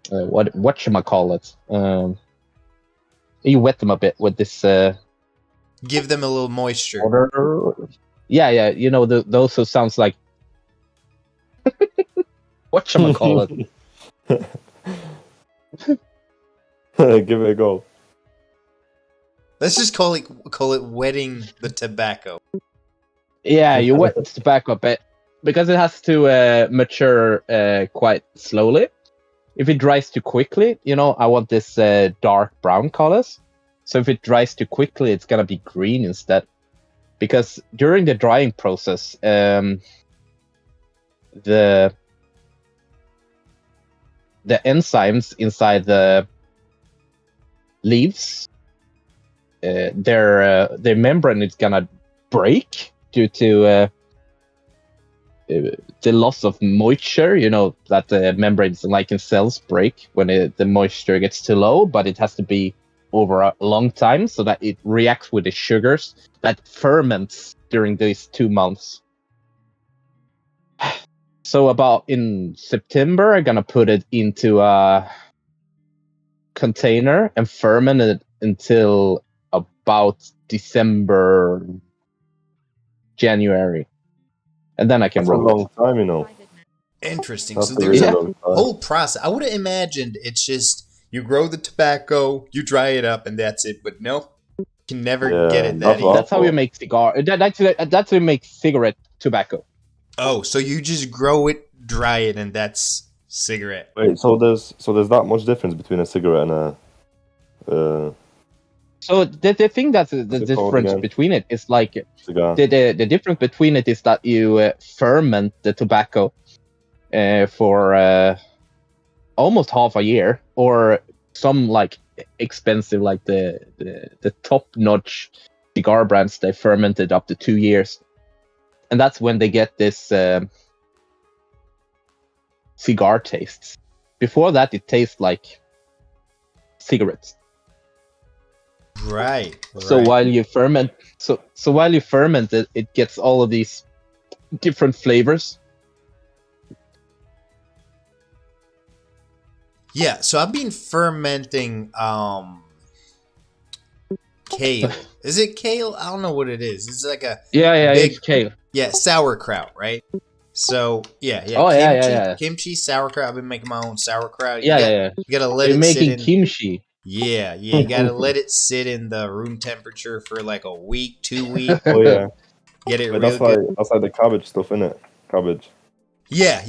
whatchamacallit. You wet them a bit with this Give them a little moisture. water. Yeah. You know those who sounds like whatchamacallit. Give it a go. Let's just call it wetting the tobacco. Yeah, you wet the tobacco a bit because it has to mature quite slowly. If it dries too quickly, I want this dark brown colors. So if it dries too quickly, it's gonna be green instead. Because during the drying process, the enzymes inside the leaves, their membrane is gonna break due to the loss of moisture. That the membranes, like in cells, break when the moisture gets too low, but it has to be over a long time so that it reacts with the sugars that ferments during these 2 months. So about in September, I'm gonna put it into a container and ferment it until about December, January, and then I can That's a roll it. long time, Interesting. That's So a there's really a long time. whole process. I would have imagined it's just you grow the tobacco, you dry it up, and that's it. But no, you can never get it that that's easy. That's how you make cigar. That's how you make cigarette tobacco. Oh, so you just grow it, dry it, and that's cigarette. Wait, so there's that much difference between a cigarette and a So the thing that's the What's it called difference again? between it is like cigar? the difference between it is that you ferment the tobacco for almost half a year, or some like expensive, like the top notch cigar brands, they fermented up to 2 years, and that's when they get this cigar tastes. Before that, it tastes like cigarettes. Right. So while you ferment, it gets all of these different flavors. Yeah, so I've been fermenting kale. Is it kale? I don't know what it is. It's like a big, it's kale. Yeah, sauerkraut, right? So yeah. Oh, kimchi, yeah. kimchi, sauerkraut. I've been making my own sauerkraut. Yeah. You gotta let You're it sit making in. kimchi. Yeah. You gotta let it sit in the room temperature for like a week, 2 weeks. Oh yeah. Get it But real good. that's like the cabbage stuff, innit? Cabbage. Yeah.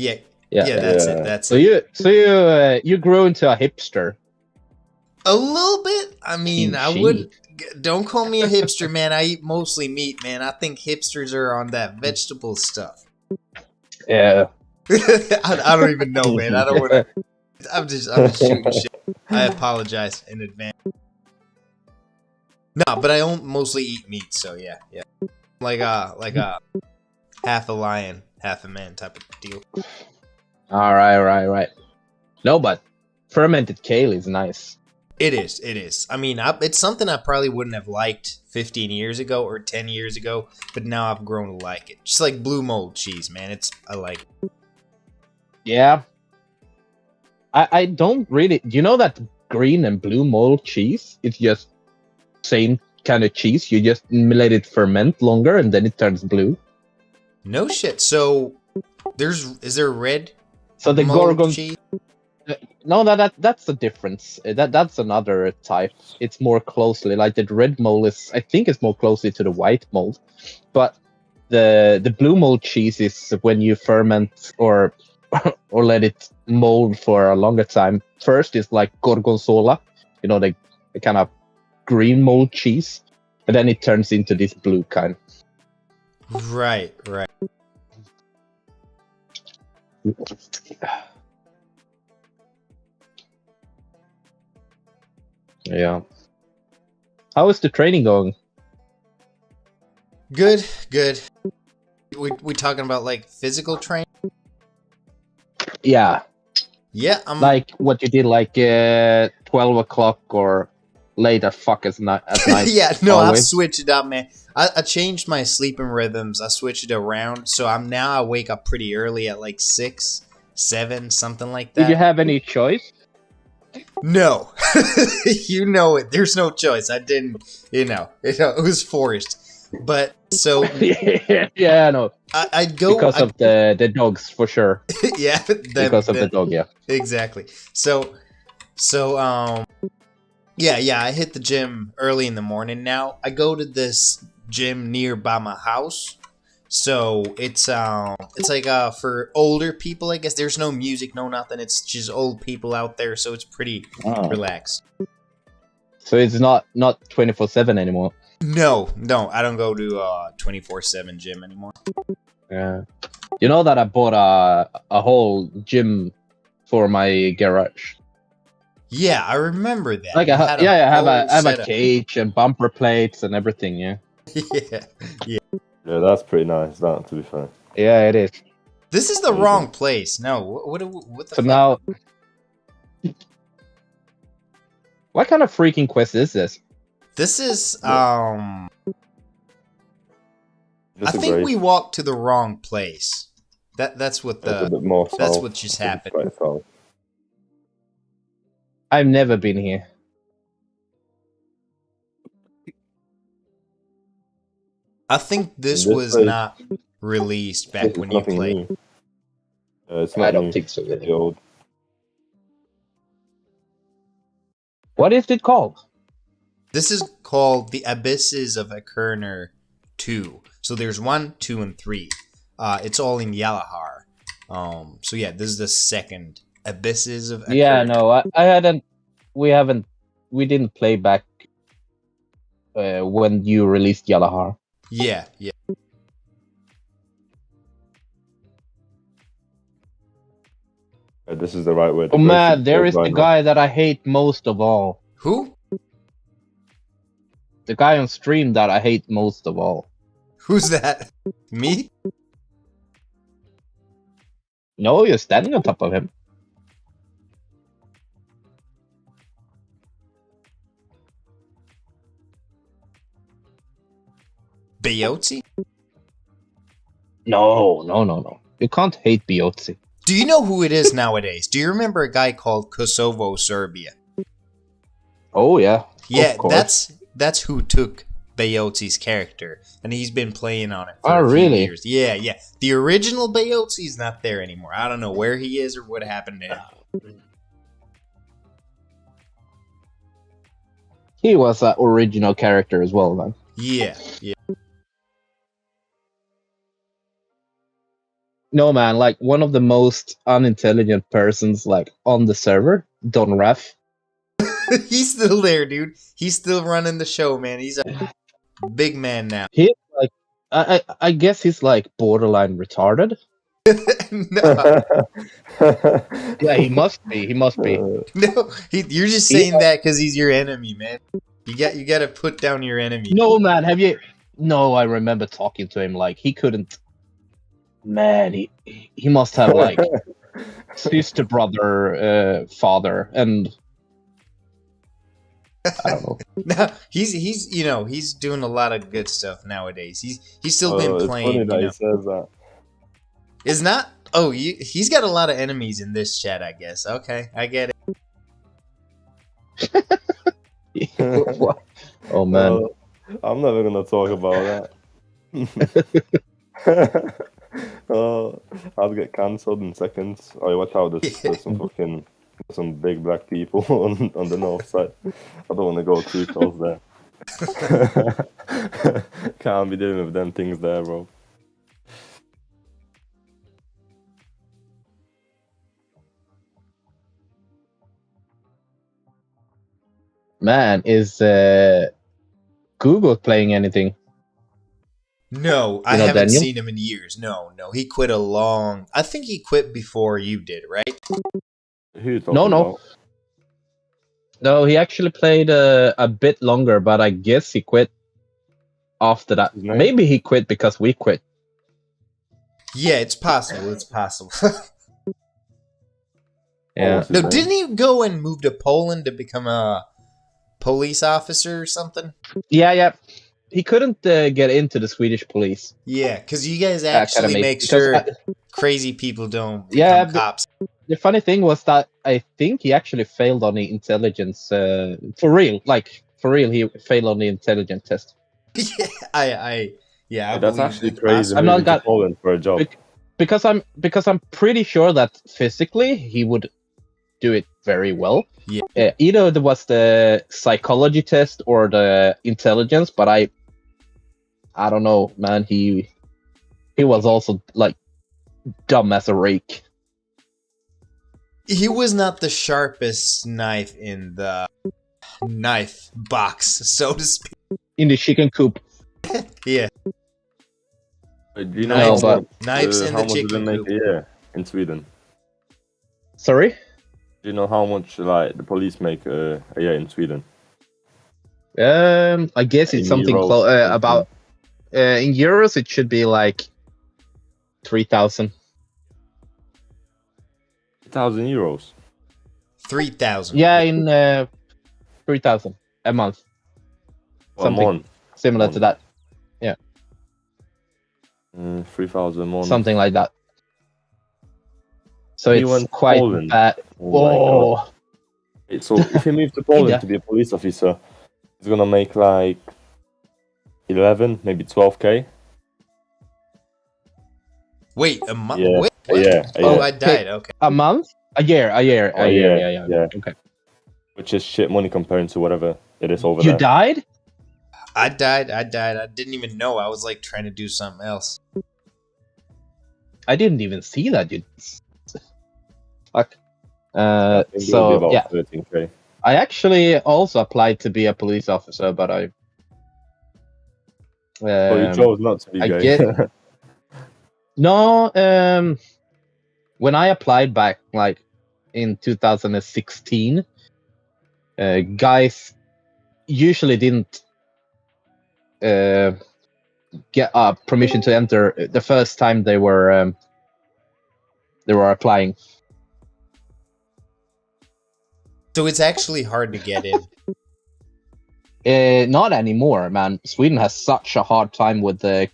That's it. That's it. You grew into a hipster. A little bit. I mean, I Kimchi. wouldn't. Don't call me a hipster, man. I eat mostly meat, man. I think hipsters are on that vegetable stuff. Yeah. I don't even know, man. I don't want to. I'm just shooting shit. I apologize in advance. No, but I don't mostly eat meat, so yeah. Like a half a lion, half a man type of deal. All right. No, but fermented kale is nice. It is. I mean, it's something I probably wouldn't have liked 15 years ago or 10 years ago, but now I've grown to like it. Just like blue mold cheese, man. I like it. Yeah. I don't really. You know that green and blue mold cheese? It's just same kind of cheese. You just let it ferment longer and then it turns blue. No shit. So is there red? So the mold Gorgon cheese? No, that's the difference. That's another type. It's more closely like the red mold is. I think it's more closely to the white mold, but the blue mold cheese is when you ferment or let it mold for a longer time. First, it's like Gorgonzola, the kind of green mold cheese, and then it turns into this blue kind. Right. Yeah. How is the training going? Good. We talking about like physical training? Yeah. Yeah, I'm Like what you did, like 12 o'clock or late as fuck at night. yeah, no, I've always. switched it up, man. I changed my sleeping rhythms. I switched it around, so I wake up pretty early at like 6, 7, something like that. Did you have any choice? No. You know it. There's no choice. I didn't, it was forced. But so Yeah, I know. I'd go Because of the dogs, for sure. yeah, Because of the dog, yeah. exactly. So yeah, I hit the gym early in the morning now. I go to this gym nearby my house. So it's like for older people, I guess. There's no music, no nothing. It's just old people out there, so it's pretty relaxed. So it's not 24/7 anymore. No, I don't go to 24/7 gym anymore. Yeah. You know that I bought a whole gym for my garage. Yeah, I remember that. Like You I had a have whole a setup. cage and bumper plates and everything. Yeah. Yeah. Yeah, that's pretty nice. That, to be fair. Yeah, it is. This is the There you wrong go. place. No, what the So fuck? now, what kind of freaking quest is this? This is Yeah. I Just a think grave. we walked to the wrong place. That's what It's a the bit more that's south. what just I think happened. it's quite south. I've never been here. I think this This was place- not released back It's when you nothing played. new. It's I not don't new. think so. It's the old. What is it called? This is called the Abysses of Akerner 2. So there's 1, 2, and 3. It's all in Yalahar. So yeah, this is the second Abysses of Akerner. Yeah, no, I hadn't. We didn't play back when you released Yalahar. Yeah. This is the right way. Oh man, there is the guy that I hate most of all. Who? The guy on stream that I hate most of all. Who's that? Me? No, you're standing on top of him. Bayotzi? No. You can't hate Biotzi. Do you know who it is nowadays? Do you remember a guy called Kosovo Serbia? Oh yeah. Yeah, Of course. that's who took Bayotzi's character, and he's been playing on it for Oh, a few really? years. Yeah. The original Bayotzi's not there anymore. I don't know where he is or what happened to him. He was an original character as well, man. Yeah. No, man, like one of the most unintelligent persons like on the server, Don Raff. He's still there, dude. He's still running the show, man. He's a big man now. He like I guess he's like borderline retarded. No, Yeah, he must be. He must be. you're just saying that because he's your enemy, man. You got to put down your enemy. No, man, have you? No, I remember talking to him. Like he couldn't. Man, he must have like sister, brother, father, and I don't know. No, he's doing a lot of good stuff nowadays. He's still been It's playing. funny that he says that. It's not. Oh, he's got a lot of enemies in this chat, I guess. Okay, I get it. What? Oh man. I'm never gonna talk about that. I'll get cancelled in seconds. Oh, watch out! There's some big black people on the north side. I don't want to go too close there. Can't be dealing with them things there, bro. Man, is Google playing anything? No, I You know haven't Daniel? seen him in years. No, he quit I think he quit before you did, right? Who you talking No. about? No, he actually played a bit longer, but I guess he quit after that. His name? Maybe he quit because we quit. Yeah, it's possible. It's possible. Yeah. What's his No, name? didn't he go and move to Poland to become a police officer or something? Yeah. He couldn't get into the Swedish police Yeah, because you guys actually academy make because sure crazy people don't Yeah, become cops. the funny thing was that I think he actually failed on the intelligence for real. Like for real, he failed on the intelligence test. Yeah, I That's believe actually that crazy I'm password. not moving to got- Poland for a job. because I'm pretty sure that physically he would do it very well. Yeah. Either it was the psychology test or the intelligence, but I don't know, man. He was also like dumb as a rake. He was not the sharpest knife in the knife box, so to speak. In the chicken coop. Yeah, Do you know Knives- how much, knives in how the much do they chicken make coop. a year in Sweden? Sorry? Do you know how much like the police make a year in Sweden? I guess In it's something euros, about in euros. It should be like 3,000. 1,000 euros. 3,000. Yeah, in 3,000 a month, A something month. similar to that, 3,000 a month. something like that. So He it's went to quite Poland. bad. Oh my God. Oh, So if he moves to Poland Yeah. to be a police officer, he's gonna make like 11, maybe 12k. Wait, a month? Yeah, Wait, a what? year, a Oh, year. I died. Okay. a month, a year, Oh, Yeah. Okay. Which is shit money compared to whatever it is over You there. died? I died. I didn't even know. I was like trying to do something else. I didn't even see that. You. Fuck. I think it will be So about yeah, 13k. I actually also applied to be a police officer, but I. So you chose not to be I gay. get- No, when I applied back, like in 2016, guys usually didn't get permission to enter the first time they were applying. So it's actually hard to get in. Not anymore, man. Sweden has such a hard time with the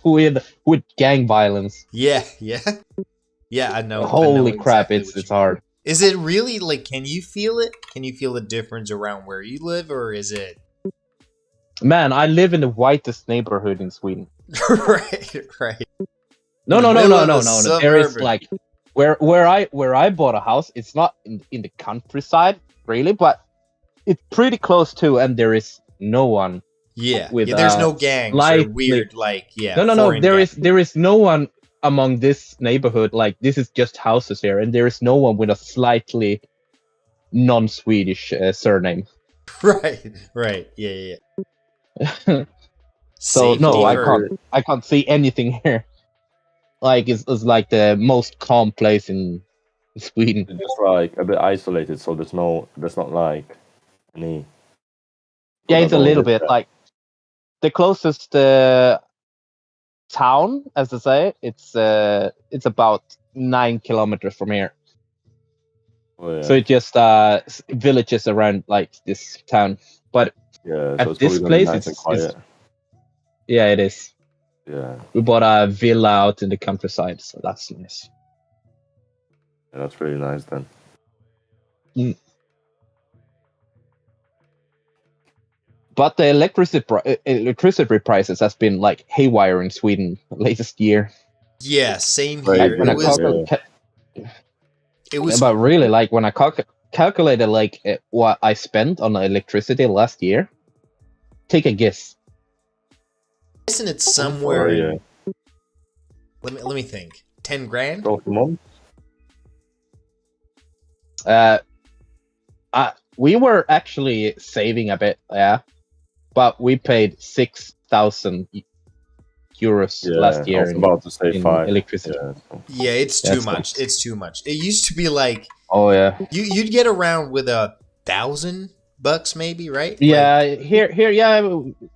with gang violence. Yeah, yeah. Yeah, I know. Holy crap, exactly it's what you hard. mean. Is it really like, can you feel it? Can you feel the difference around where you live, or is it Man, I live in the whitest neighborhood in Sweden. right? No. In the middle of the There is suburban. like where I bought a house. It's not in the countryside really, but it's pretty close to, and there is no one. Yeah. With, Yeah, there's no gangs or slightly- weird like No. foreign There gangs. is no one among this neighborhood. Like this is just houses here, and there is no one with a slightly non-Swedish surname. Right. Yeah. So no, Safety I for- can't see anything here. Like it's like the most calm place in Sweden. It's just like a bit isolated, so there's not like any. Yeah, it's a other little than bit that. like the closest town, as I say, it's about 9 kilometers from here. Oh, yeah. So it's just villages around like this town. But Yeah, at so it's this probably gonna be place, nice and quiet. yeah, it is. Yeah, We bought a villa out in the countryside, so that's nice. yeah, that's really nice then. But the electricity prices has been like haywire in Sweden latest year. Yeah, same Right, here. When I It was it was but really, like when I calculated like what I spent on electricity last year, take a guess. isn't it somewhere Oh, yeah. in, let me think. 10 grand? 12 months? We were actually saving a bit, yeah, but we paid 6,000 euros Yeah, last I year was about to say in 5. electricity. Yeah, so- Yeah, it's too That's much. It's too much. It used to be like Oh yeah, you'd get around with $1,000 maybe, right? yeah. Here, yeah.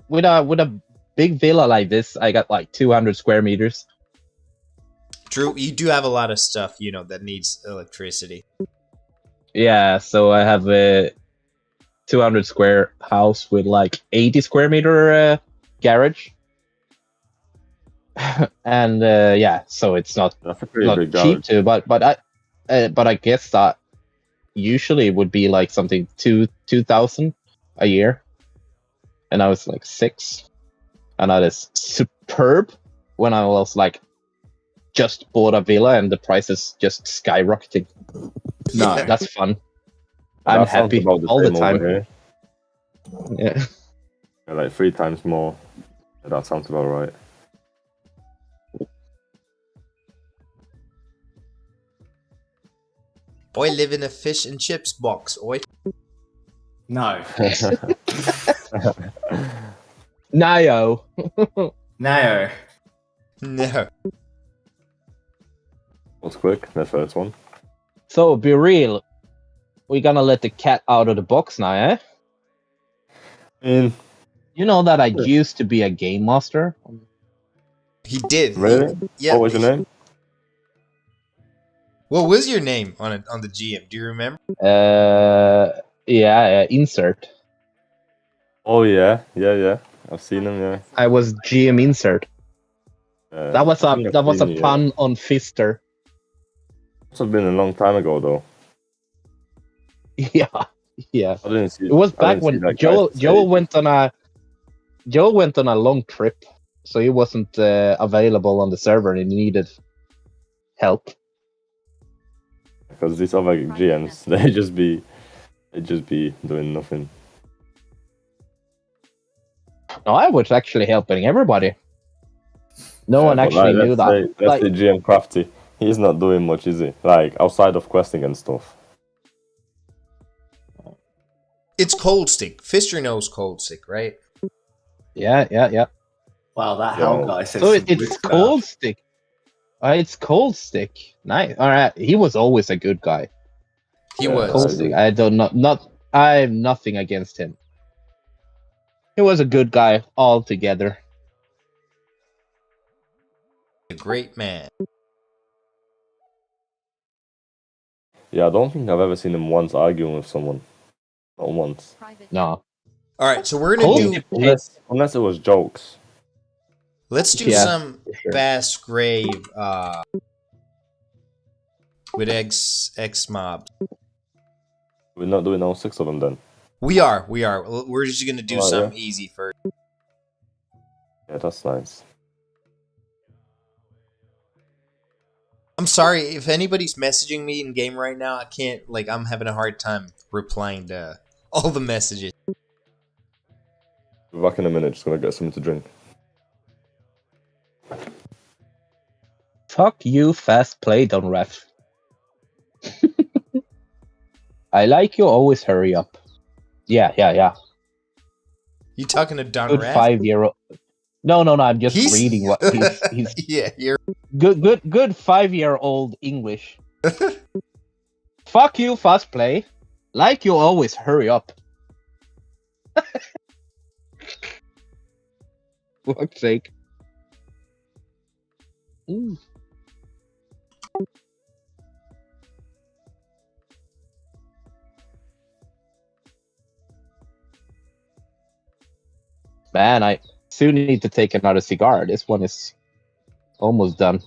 With a big villa like this, I got like 200 square meters. Like, true. You do have a lot of stuff, that needs electricity. Yeah, so I have a 200 square house with like 80 square meter garage. And yeah, so it's not That's a pretty big cheap garage. too. But I guess that usually it would be like something 2,000 a year, and I was like 6, and that is superb. When I was like just bought a villa and the price is just skyrocketing. No, Yeah. that's fun. That I'm sounds happy about the all the same over time. here. Yeah. Yeah, like 3 times more. Yeah, that sounds about right. Oi, live in a fish and chips box. Oi. No. Nio. No. No. Was quick, the first one. So be real. We're gonna let the cat out of the box now, eh? In You know that I used to be a game master. He did. really? Yeah. What was your name? What was your name on the GM? Do you remember? Yeah, insert. Oh yeah. I've seen him. Yeah. I was GM insert. That was I think I've a seen you, pun on Fister. Must have been a long time ago though. Yeah, yeah. I didn't see. It was I back didn't see when that Joel guy's went on a long trip, so he wasn't available on the server and he needed help. because these other GMs, they just be doing nothing. No, I was actually helping everybody. No Yeah, one but, actually like, knew let's that. say, let's say GM Crafty. He's not doing much, is he? Like outside of questing and stuff. It's Cold Stick. Fister knows Cold Stick, right? Yeah. Wow, that Yo. Hell guy says So some it's witchcraft. Cold Stick. It's Cold Stick. Nice. All right. He was always a good guy. He Yeah, was. Cold Stick. I don't know. I have nothing against him. He was a good guy altogether. A great man. Yeah, I don't think I've ever seen him once arguing with someone. Not once. No. All right, so we're gonna Cold do. Stick. Unless it was jokes. Let's do Yeah, some for sure. Bass Grave with X Mob. We're not doing all 6 of them then. We are. We're just gonna do Oh, something easy first. Yeah, that's nice. I'm sorry if anybody's messaging me in game right now. I can't. Like, I'm having a hard time replying to all the messages. Be back in a minute, just gonna get something to drink. Fuck you, fast play, don't ref. I like you, always hurry up. Yeah. You talking to Don Good Rath? 5-year-old. No, I'm just He's- reading what he's Yeah, you're. good 5-year-old English. Fuck you, fast play. Like you always hurry up. Fuck's sake. Ooh. Man, I soon need to take another cigar. This one is almost done.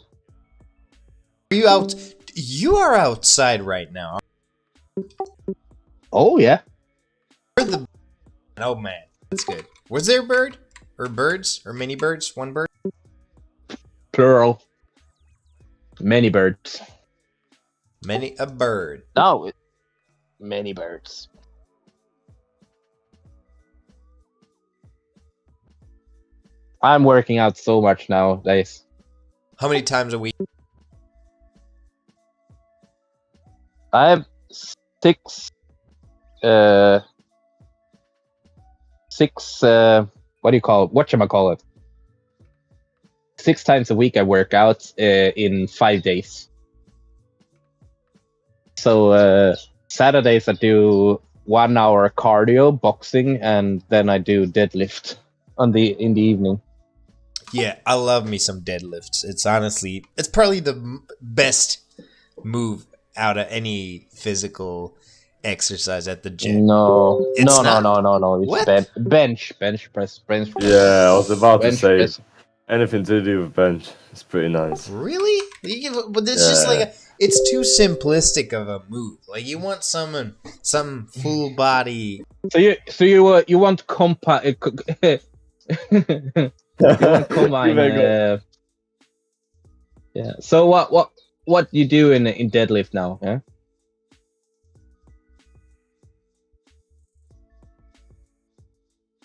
Are you out? You are outside right now. Oh yeah. Where the? Oh man, that's good. Was there a bird or birds or many birds? One bird. Plural. Many birds. Many a bird. No, many birds. I'm working out so much nowadays. How many times a week? I have 6 what do you call it? Whatchamacallit? 6 times a week I work out in 5 days. So Saturdays I do 1 hour cardio, boxing, and then I do deadlift in the evening. Yeah, I love me some deadlifts. It's honestly, it's probably the best move out of any physical exercise at the gym. No. It's not? No. It's What? bench press. Yeah, I was about to Bench say. press. Anything to do with bench is pretty nice. Really? But it's just like it's too simplistic of a move. Like you want some full body. So you want combine. You want combine. Yeah. So what you do in deadlift now? Yeah.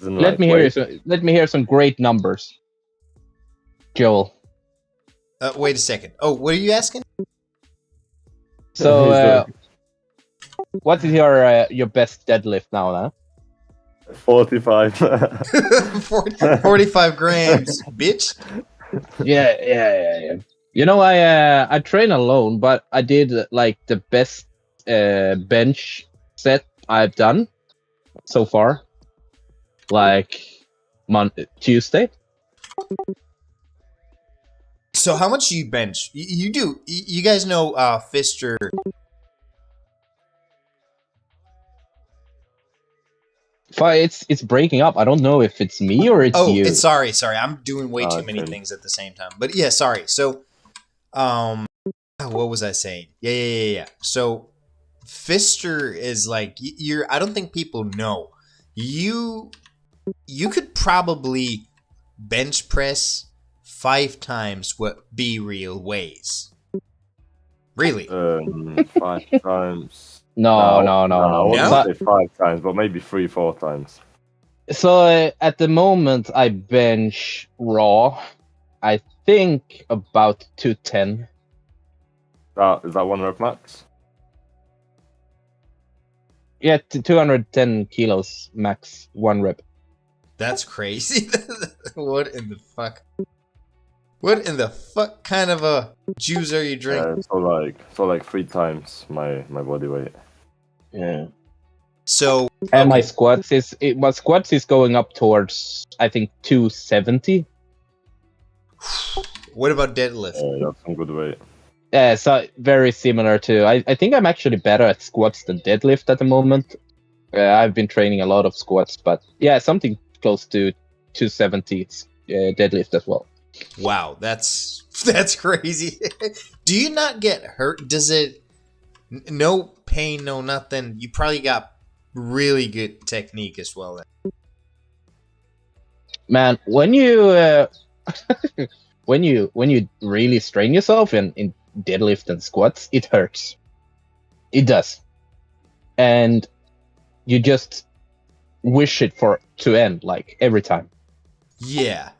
Let me hear some great numbers, Joel. Wait a second. Oh, what are you asking? So, what is your best deadlift now? 45. 45 grams, bitch. Yeah. You know, I train alone, but I did like the best bench set I've done so far. Like Tuesday. So how much do you bench? You do. You guys know Fister. It's breaking up. I don't know if it's me or it's you. Oh, it's sorry. I'm doing way too many things at the same time. But yeah, sorry. So, what was I saying? Yeah. So, Fister is like I don't think people know. You could probably bench press 5 times what Be Real weighs. Really? 5 times. No. I wouldn't say 5 times, but maybe 3-4 times. So at the moment, I bench raw. I think about 210. Is that 1 rep max? Yeah, 210 kilos max, 1 rep. That's crazy. What in the fuck? What in the fuck kind of a juice are you drinking? So like 3 times my body weight. Yeah. So and my squats is going up towards, I think, 270. What about deadlift? That's some good weight. Yeah, so very similar to. I think I'm actually better at squats than deadlift at the moment. I've been training a lot of squats, but yeah, something close to 270 deadlift as well. Wow, that's crazy. Do you not get hurt? Does it? No pain, no nothing. You probably got really good technique as well. Then. Man, when you when you really strain yourself in deadlift and squats, it hurts. It does, and you just wish it to end, like every time. Yeah.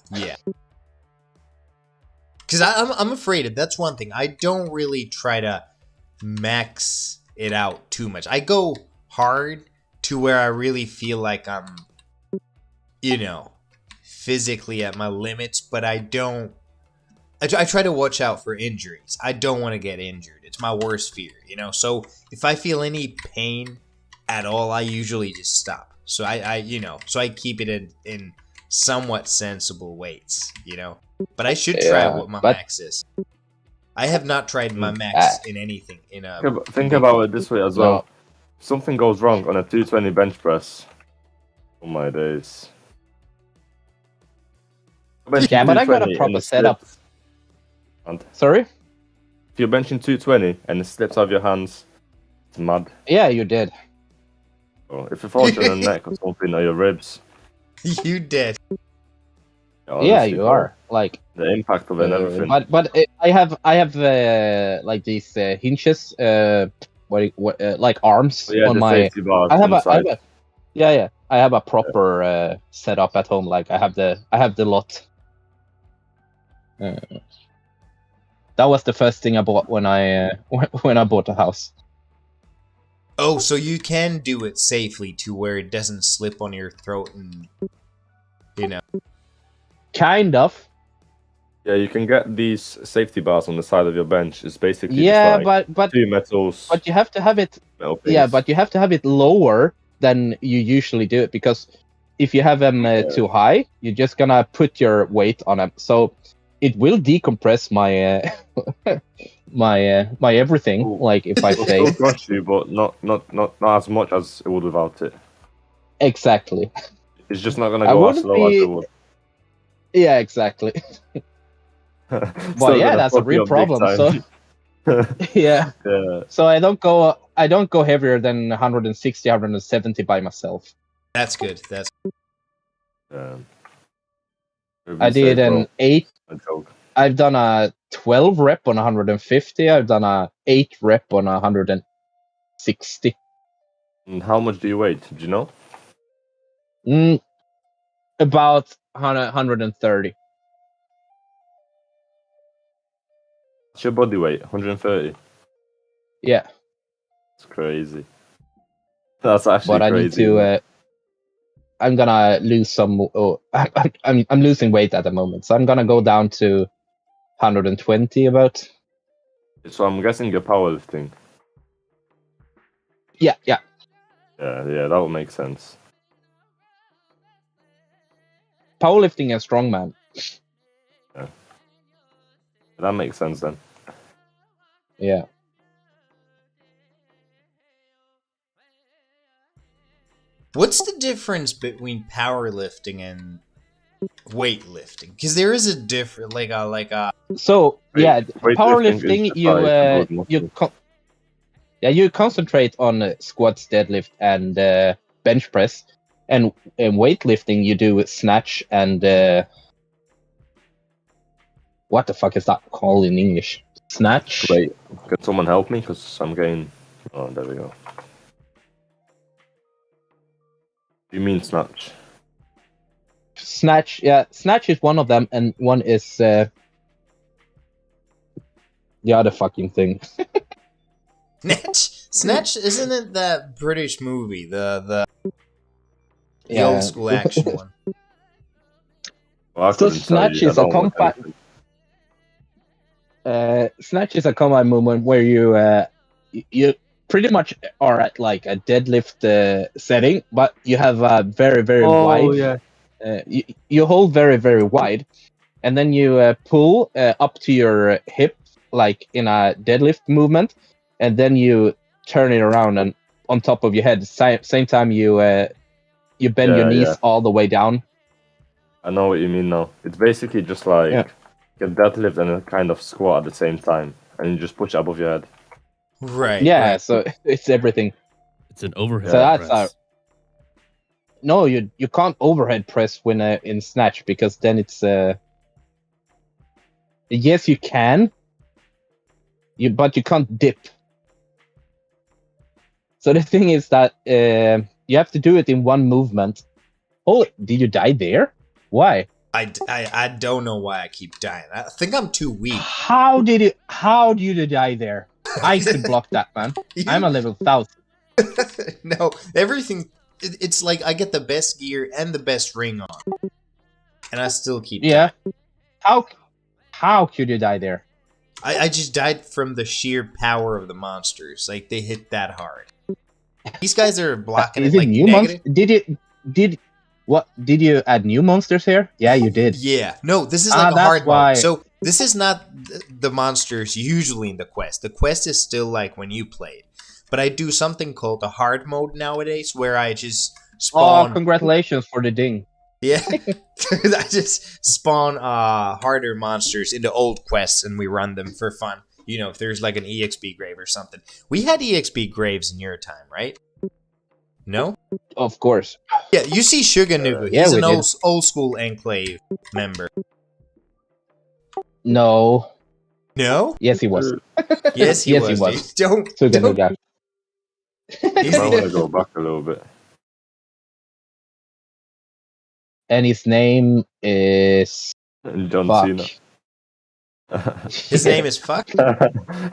Because I'm afraid of that's one thing. I don't really try to max it out too much. I go hard to where I really feel like I'm, physically at my limits, but I don't. I try to watch out for injuries. I don't want to get injured. It's my worst fear, So if I feel any pain at all, I usually just stop. So I keep it in somewhat sensible weights, But I should try what my max is. I have not tried my max in anything. Think about it this way as well. If something goes wrong on a 220 bench press, oh my days. Yeah, but I got a proper setup. Sorry? If you're benching 220 and it slips out of your hands, it's mad. Yeah, you did. Oh, if it falls on the neck or something, or your ribs. You did. Yeah, you are. Like the impact of it and everything. But I have like these hinges, like arms on my. I have a proper setup at home. Like I have the lot. That was the first thing I bought when I bought a house. Oh, so you can do it safely to where it doesn't slip on your throat and Kind of. Yeah, you can get these safety bars on the side of your bench. It's basically but 2 metals. But you have to have it. Yeah, but you have to have it lower than you usually do it, because if you have them too high, you're just gonna put your weight on them. So it will decompress my my everything. Ooh. Like if I say. It'll crush you, but not as much as it would without it. Exactly. It's just not gonna go as low as it would. Yeah, exactly. Well, yeah, that's a real problem. So yeah, yeah. so I don't go heavier than 160, 170 by myself. That's good. That's I did an 8. A joke. I've done a 12 rep on 150. I've done a 8 rep on 160. And how much do you weigh? Do you know? About 130. What's your body weight? 130. Yeah, It's crazy. That's actually but I crazy. need to. I'm gonna lose some. Oh, I'm losing weight at the moment, so I'm gonna go down to 120 about. So I'm guessing you're powerlifting. Yeah. Yeah, that would make sense. Powerlifting and strongman. Yeah. That makes sense then. Yeah. What's the difference between powerlifting and weightlifting? Because there is a different, So yeah, Weightlifting is powerlifting, just you concentrate on squats, deadlift, and bench press, and weightlifting you do snatch and what the fuck is that called in English? Snatch. Wait, can someone help me? Because I'm getting. Oh, there we go. You mean snatch? Snatch, yeah, snatch is one of them, and one is the other fucking thing. Snatch, isn't it that British movie, the Yeah. old school action one? Well, I So couldn't tell snatch you. is a combat. Snatch is a combat movement where you pretty much are at like a deadlift setting, but you have a very wide. yeah. You hold very wide, and then you pull up to your hip like in a deadlift movement, and then you turn it around and on top of your head. Same time you bend your knees all the way down. I know what you mean now. It's basically just like a deadlift and a kind of squat at the same time, and you just push it above your head. Right. Yeah, right. so it's everything. It's an overhead So that's press. no, you can't overhead press when in snatch, because then it's yes you can, but you can't dip. So the thing is that you have to do it in one movement. Oh, did you die there? Why? I don't know why I keep dying. I think I'm too weak. How did you die there? I could block that, man. I'm a level 1000. No, everything. It's like I get the best gear and the best ring on, and I still keep dying. How could you die there? I just died from the sheer power of the monsters. Like, they hit that hard. These guys are blocking Is it it like new negative. Did you add new monsters here? Yeah, you did. Yeah, no, this is like a that's hard why- mode. So this is not the monsters usually in the quest. The quest is still like when you played. But I do something called a hard mode nowadays, where I just spawn. Oh, congratulations for the ding. Yeah, I just spawn harder monsters into old quests, and we run them for fun. You know, if there's like an EXP grave or something. We had EXP graves in your time, right? No? Of course. Yeah, you see Suganugu. Yeah, He's we an did. old school Enclave member. No. No? Yes, he was. Yes, he Yes, was. he was. Dude. Don't. Suganuga. He's I want to the, go back a little bit. And his name is John Fuck. Cena. his name is Fuck?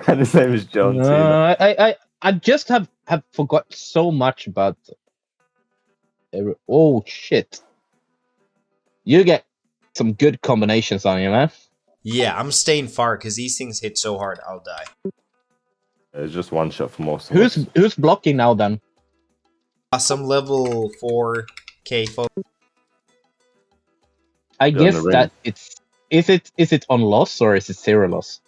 And his name is John No, Cena. I just have forgot so much about. Oh shit! You get some good combinations on you, man. Yeah, I'm staying far because these things hit so hard, I'll die. It's just one shot for most of us. Who's blocking now then? Some level 4K folk. I You're on guess the ring. that is it on loss or is it zero loss?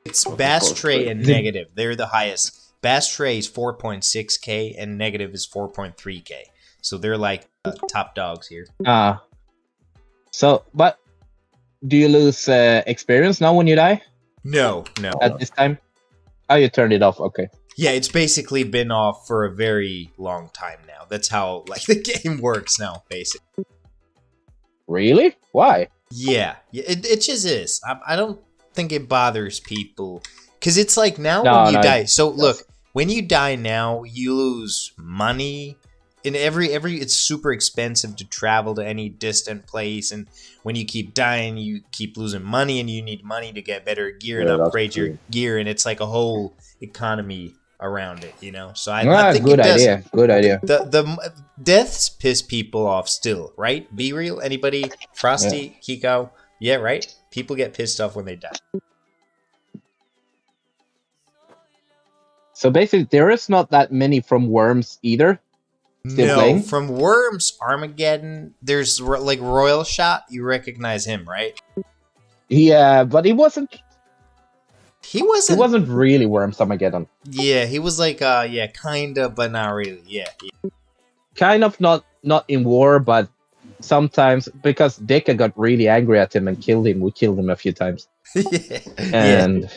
It's Oh, Bass fuck, Tray wait. and Negative. They're the highest. Bass Tray is 4.6k and Negative is 4.3k. So they're like top dogs here. So, but do you lose experience now when you die No. at this time? Oh, you turned it off. Okay. Yeah, it's basically been off for a very long time now. That's how like the game works now, basically. Really? Why? Yeah, it just is. I don't think it bothers people because it's like now No, when you no, die. So it look, when you die now, you lose money. In every it's super expensive to travel to any distant place, and when you keep dying, you keep losing money, and you need money to get better gear and Yeah, that's upgrade your true. gear, and it's like a whole economy around it, you know. So I think Good it does. idea. Good idea. The deaths piss people off still, right? Be real. Anybody? Frosty, Kiko. Yeah, right. People get pissed off when they die. So basically, there is not that many from Worms either. Still No, playing? from Worms, Armageddon. There's like Royal Shot. You recognize him, right? Yeah, but he wasn't. He He wasn't. wasn't really Worms Armageddon. Yeah, he was like, yeah, kinda, but not really. Yeah. Kind of not in war, but sometimes because Deka got really angry at him and killed him. We killed him a few times, yeah. and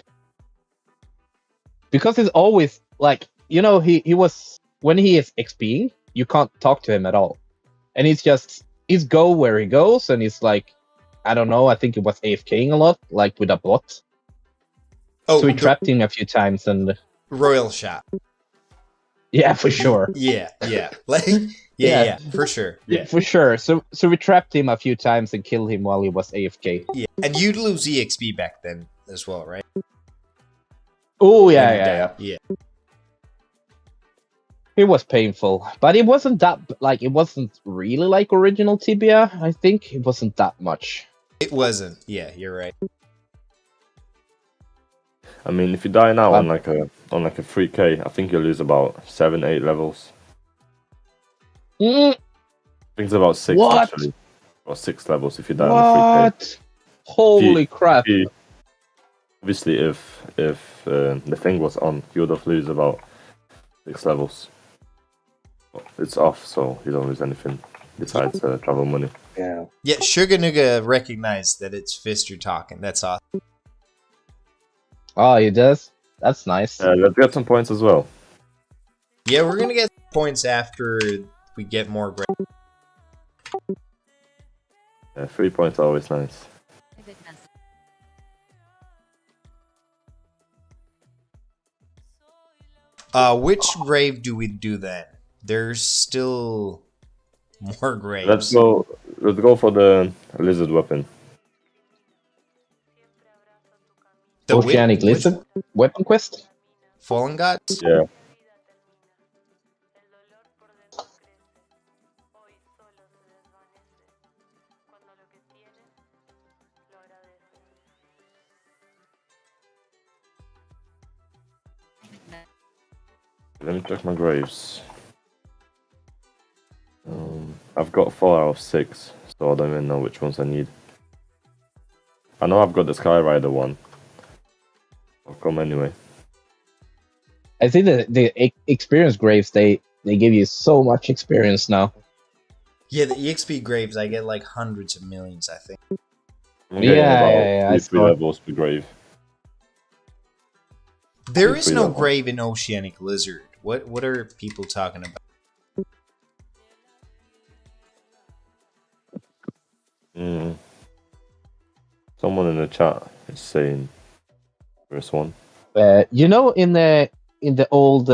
because he's always like, he was when he is XPing, you can't talk to him at all, and he's go where he goes, and he's like, I don't know. I think it was AFKing a lot, like with a bot. Oh, So we trapped him a few times, and Royal Shot. yeah, for sure. Yeah. Like, yeah, for sure. Yeah, for sure. So we trapped him a few times and killed him while he was AFK. Yeah, and you'd lose EXP back then as well, right? Oh When you yeah. died. Yeah. It was painful, but it wasn't that it wasn't really like original Tibia. I think it wasn't that much. It wasn't. Yeah, you're right. I mean, if you die now But- on like a 3K, I think you lose about 7-8 levels. Mm, I think it's about 6 What? actually, or 6 levels if you die on a 3K. what? Holy crap! Obviously, if the thing was on, you would have lose about 6 levels. But it's off, so you don't lose anything besides travel money. Yeah. Yeah, Sugar Nuga recognized that it's Fister talking. That's awesome. Oh, he does. That's nice. Let's get some points as well. Yeah, we're gonna get points after we get more great. 3 points are always nice. Which grave do we do then? There's still more graves. Let's go for the lizard weapon. The Oceanic which Lizard Weapon Quest. Fallen Gods? Yeah. Let me check my graves. I've got 4 out of 6, so I don't even know which ones I need. I know I've got the Skyrider one. I'll come anyway. I think the experience graves they give you so much experience now. Yeah, the EXP graves, I get like hundreds of millions, I think. I'm getting Yeah, I three saw. levels per grave. There is no level. grave in Oceanic Lizard. What are people talking about? Someone in the chat is saying there's one. In the old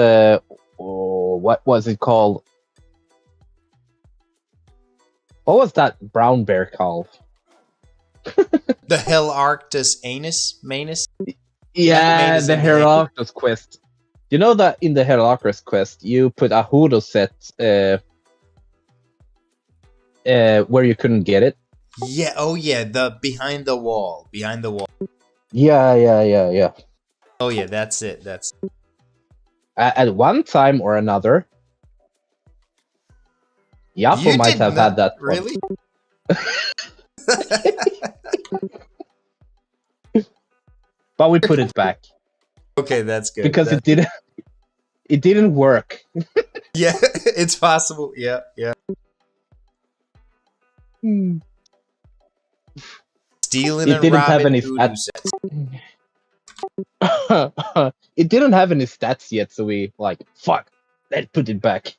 what was it called? What was that brown bear called? The Hell Arctus Anus? Manus? Yeah, Manus the in the Heracles quest. You know that in the Heracles quest, you put a Hoodoo set where you couldn't get it. Yeah, oh yeah, the behind the wall. Behind the wall. Yeah. Oh yeah, that's it. That's At one time or another, Yapo You might did have not- had that. one. Really? But we put it back Okay, that's good. because That- it didn't work. yeah, it's possible. Yeah. Stealing It and didn't have robbing any voodoo stats. sets. It didn't have any stats yet, so we fuck. Let's put it back.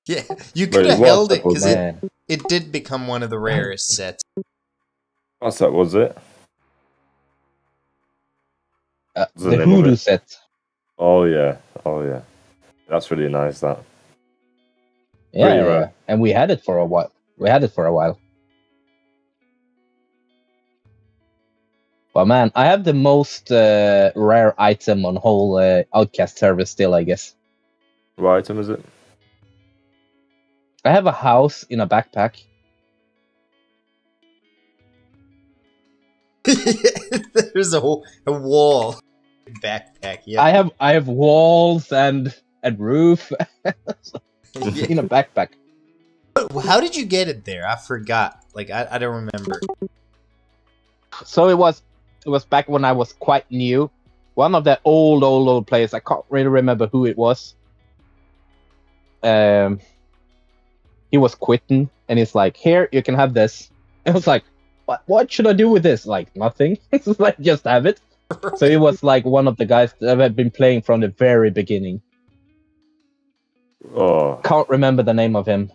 Yeah, you Wait, could have what held set it was because it? Man, it did become one of the rarest sets. What set was it? What's the the name of hoodoo it? set. Oh yeah. That's really nice. That. Yeah, Pretty yeah, rare. yeah, and we had it for a while. But man, I have the most rare item on whole Outcast server still, I guess. What item is it? I have a house in a backpack. There's a wall backpack. Yeah, I have walls and roof Yeah. in a backpack. How did you get it there? I forgot. Like I don't remember. So it was back when I was quite new. One of the old players. I can't really remember who it was. He was quitting, and he's like, "Here, you can have this." I was like, "What should I do with this?" Like nothing. It's like just have it. So he was like one of the guys that had been playing from the very beginning. Oh, Can't remember the name of him,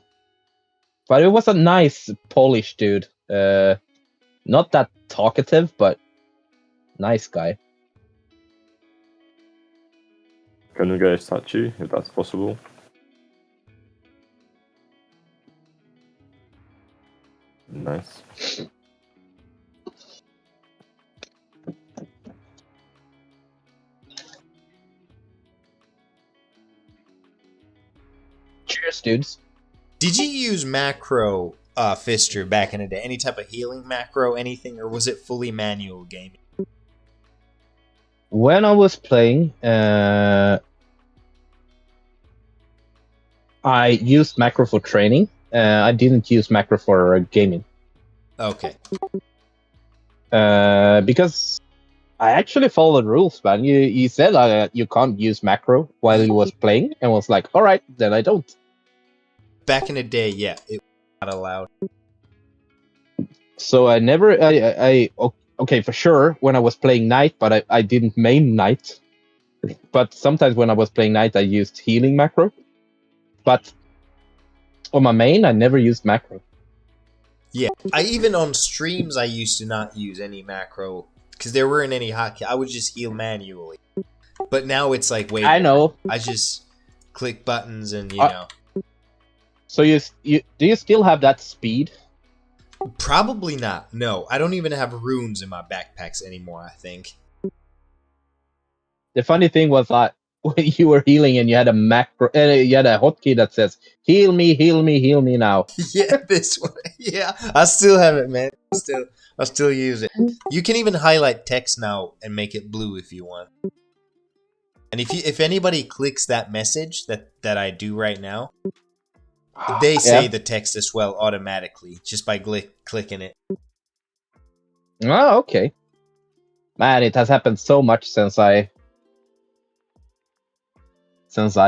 but it was a nice Polish dude. Not that talkative, but nice guy. can we get a statue if that's possible? Nice. Cheers, dudes. Did you use macro Fister back in the day? Any type of healing macro, anything, or was it fully manual gaming? When I was playing, I used macro for training. I didn't use macro for gaming. Okay. Because I actually followed the rules, man. You said you can't use macro while you was playing, and was like, all right, then I don't. Back in the day, yeah, it was not allowed. So I never, okay, for sure, when I was playing knight, but I didn't main knight. But sometimes when I was playing knight, I used healing macro. But on my main, I never used macro. Yeah, I even on streams I used to not use any macro because there weren't any hotkey. I would just heal manually. But now it's like, wait, I know. I just click buttons and you know. So you do you still have that speed? Probably not. No, I don't even have runes in my backpacks anymore. I think. The funny thing was that when you were healing and you had a macro, you had a hotkey that says "heal me, heal me, heal me now." Yeah, this one. Yeah, I still have it, man. I still use it. You can even highlight text now and make it blue if you want. And if anybody clicks that message that I do right now, they say the text as well automatically just by clicking it. Oh, okay. Man, it has happened so much since I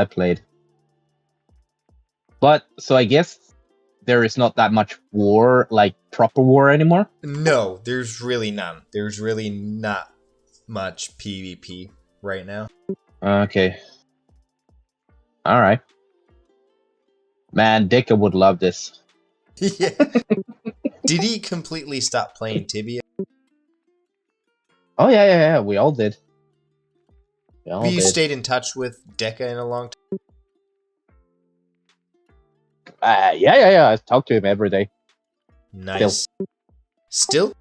played. But so I guess there is not that much war, like proper war anymore. No, there's really none. There's really not much PvP right now. Okay. All right. Man, Dicka would love this. Yeah. Did he completely stop playing Tibia? Oh yeah. We all did. Have you stayed in touch with Deca in a long time? Yeah. I talk to him every day. Nice. Still?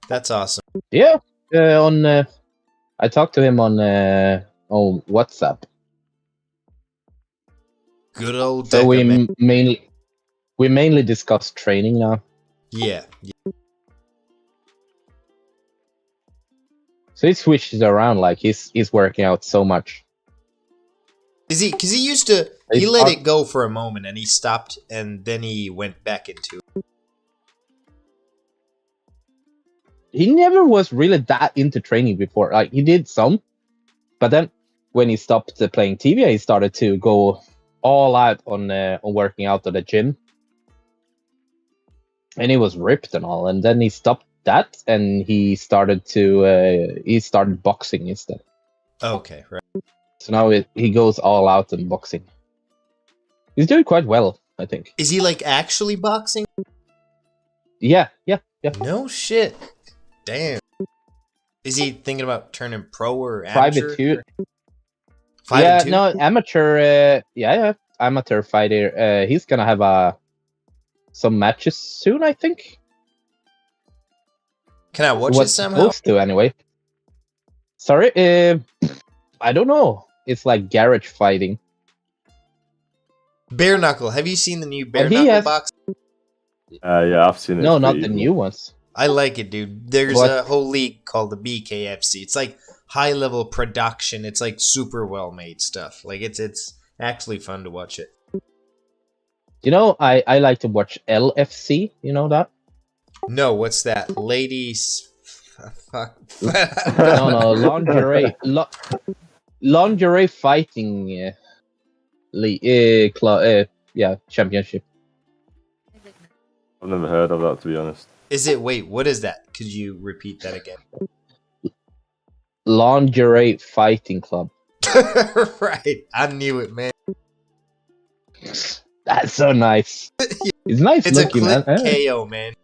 That's awesome. Yeah. I talked to him on WhatsApp. Good old Deca, So man. we mainly discuss training now. Yeah. So he switches around, like he's working out so much. Is he? Because he used to. He let it go for a moment, and he stopped, and then he went back into it. He never was really that into training before. Like he did some, but then when he stopped playing Tibia, he started to go all out on working out at the gym. and he was ripped and all, and then he stopped that, and he started boxing instead. Okay, right. So now he goes all out in boxing. He's doing quite well, I think. Is he like actually boxing? Yeah. No shit. Damn. Is he thinking about turning pro or Private amateur? too. 5 Yeah, and 2? no, amateur. Yeah, amateur fighter. He's gonna have some matches soon, I think. Can I watch it What's somehow? supposed to anyway? Sorry, I don't know. It's like garage fighting. Bare knuckle. Have you seen the new bare But he knuckle has- box? Yeah, I've seen it. No, It's not pretty the evil. new ones. I like it, dude. There's What? a whole league called the BKFC. It's like high level production. It's like super well made stuff. Like it's actually fun to watch it. You know, I like to watch LFC. You know that? No, what's that? Ladies. Fuck. No, lingerie fighting. Championship. I've never heard of that, to be honest. Is it? Wait, what is that? Could you repeat that again? Lingerie fighting club. Right. I knew it, man. That's so nice. It's nice It's a looking, clit man. KO, man.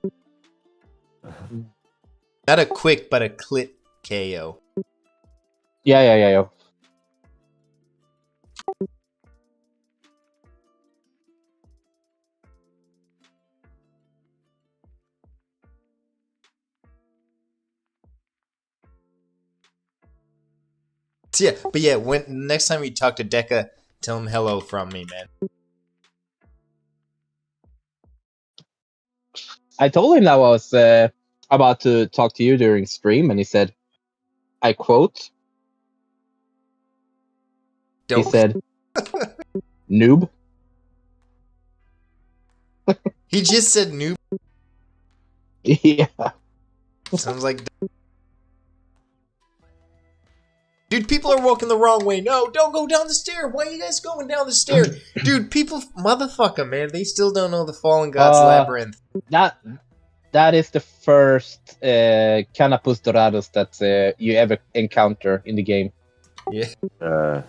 Not a quick, but a clit KO. Yeah. So yeah, when next time you talk to Deca, tell him hello from me, man. I told him that I was about to talk to you during stream, and he said, I quote, he Don't. said, noob. He just said noob. Yeah. Sounds like. Dude, people are walking the wrong way. No, don't go down the stair. Why are you guys going down the stair? Dude, people, motherfucker, man. They still don't know the Fallen Gods Labyrinth. That is the first Canapus Dorados that you ever encounter in the game. Yeah.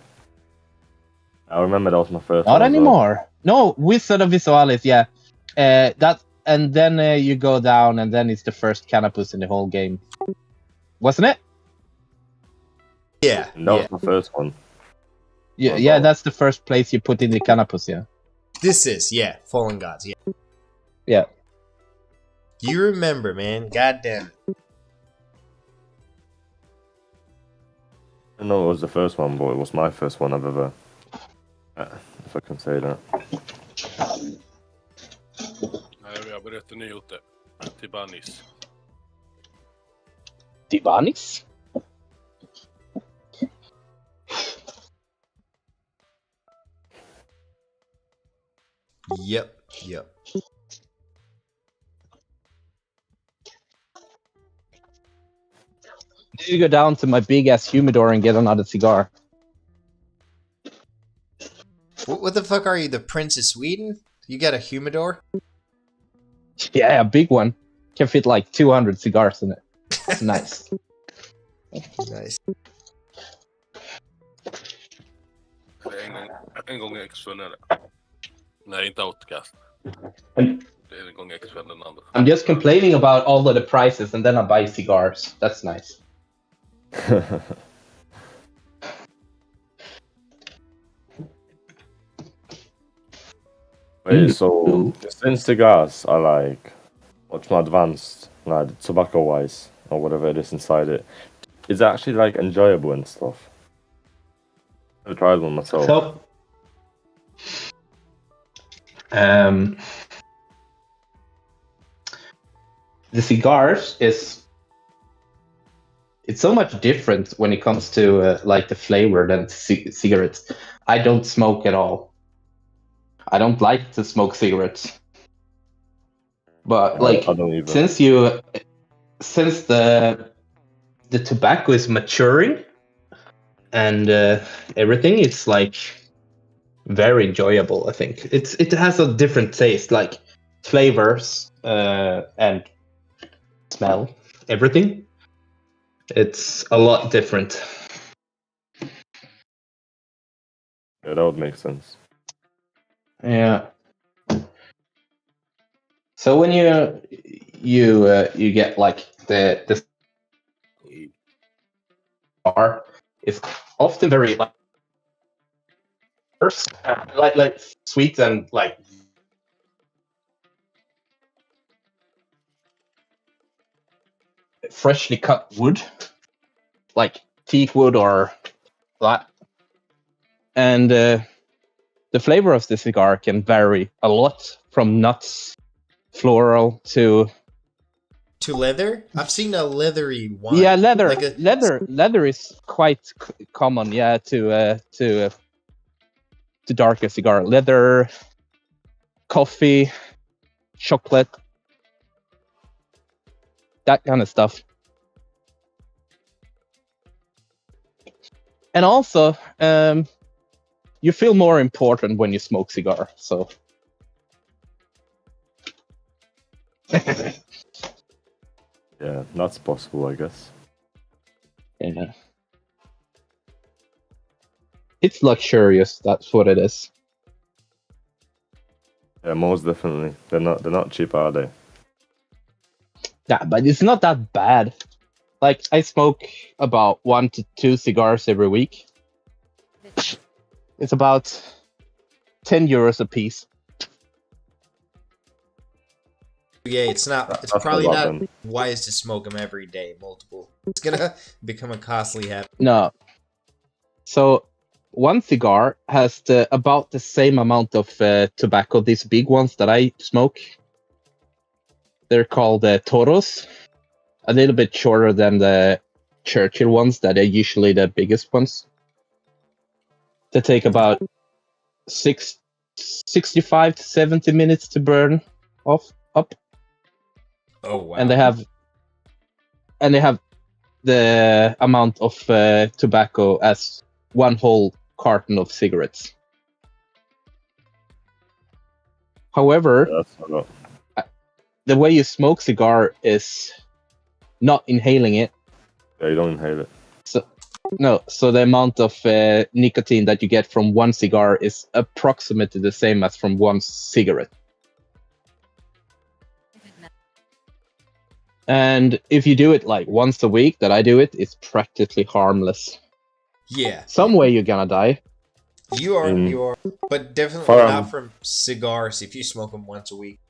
I remember that was my first Not one as well. anymore. No, Wizard of Visualis, yeah. That, and then you go down, and then it's the first Canapus in the whole game. Wasn't it? Yeah. And that was my first one. Yeah, that's the first place you put in the Canapus, yeah. This is, Fallen Gods, yeah. Yeah. You remember, man. God damn it. I know it was the first one, but it was my first one I've ever... if I can say that. Nej, vi har berättat en ny ute. Tibanis. Tibanis? Yep. You go down to my big ass humidor and get another cigar. What the fuck are you, the Prince of Sweden? You got a humidor? Yeah, a big one. Can fit like 200 cigars in it. It's nice. Nice. En gång X-Fun är det. Nej, inte Outcast. Det är en gång X-Fun den andra. I'm just complaining about all of the prices and then I buy cigars. That's nice. Wait, so since cigars are like much more advanced, like tobacco wise, or whatever it is inside it, it's actually like enjoyable and stuff. I've tried one myself. So, the cigars it's so much different when it comes to like the flavor than cigarettes. I don't smoke at all. I don't like to smoke cigarettes. But like I don't either. since the tobacco is maturing and everything, it's like very enjoyable. I think it has a different taste. Like flavors and smell, everything, it's a lot different. Yeah, that would make sense. Yeah. So when you get like the cigar, it's often very like like sweet and like freshly cut wood, like teak wood or that. And the flavor of the cigar can vary a lot from nuts, floral to leather. I've seen a leathery one. yeah, leather. Like a Leather is quite common. Yeah, to darker cigar. Leather, coffee, chocolate, that kind of stuff. And also, you feel more important when you smoke cigar. So. Yeah, that's possible, I guess. Yeah. It's luxurious, that's what it is. Yeah, most definitely. They're not cheap, are they? Yeah, but it's not that bad. Like, I smoke about 1 to 2 cigars every week. It's about 10 euros a piece. yeah, it's not. It's That's probably a lot, not then. wise to smoke them every day, multiple. It's gonna become a costly habit. No. So, one cigar has about the same amount of tobacco, these big ones that I smoke. They're called Toros. A little bit shorter than the Churchill ones that are usually the biggest ones. They take about 65 to 70 minutes to burn up. Oh wow! And they have the amount of tobacco as one whole carton of cigarettes. However, Yeah, that's a lot. the way you smoke cigar is not inhaling it. Yeah, you don't inhale it. So the amount of nicotine that you get from one cigar is approximately the same as from one cigarette. And if you do it like once a week that I do it, it's practically harmless. Yeah, Some way you're gonna die. you are, but definitely Far- not from cigars. If you smoke them once a week,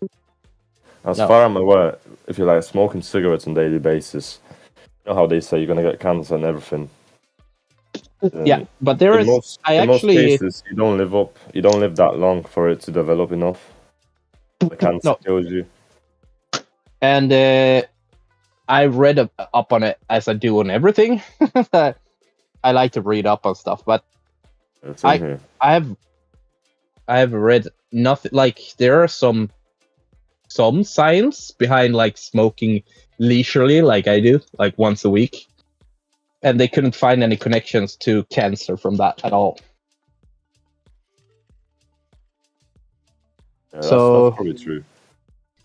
As No. far as I'm aware, if you're like smoking cigarettes on a daily basis, you know how they say you're gonna get cancer and everything. Yeah, but there is. Most actually cases you don't live that long for it to develop enough. The cancer No. kills you. and I read up on it as I do on everything. I like to read up on stuff, but It's in here. I have read nothing. Like there are some science behind like smoking leisurely, like I do, like once a week, and they couldn't find any connections to cancer from that at all. Yeah, So- that's probably true.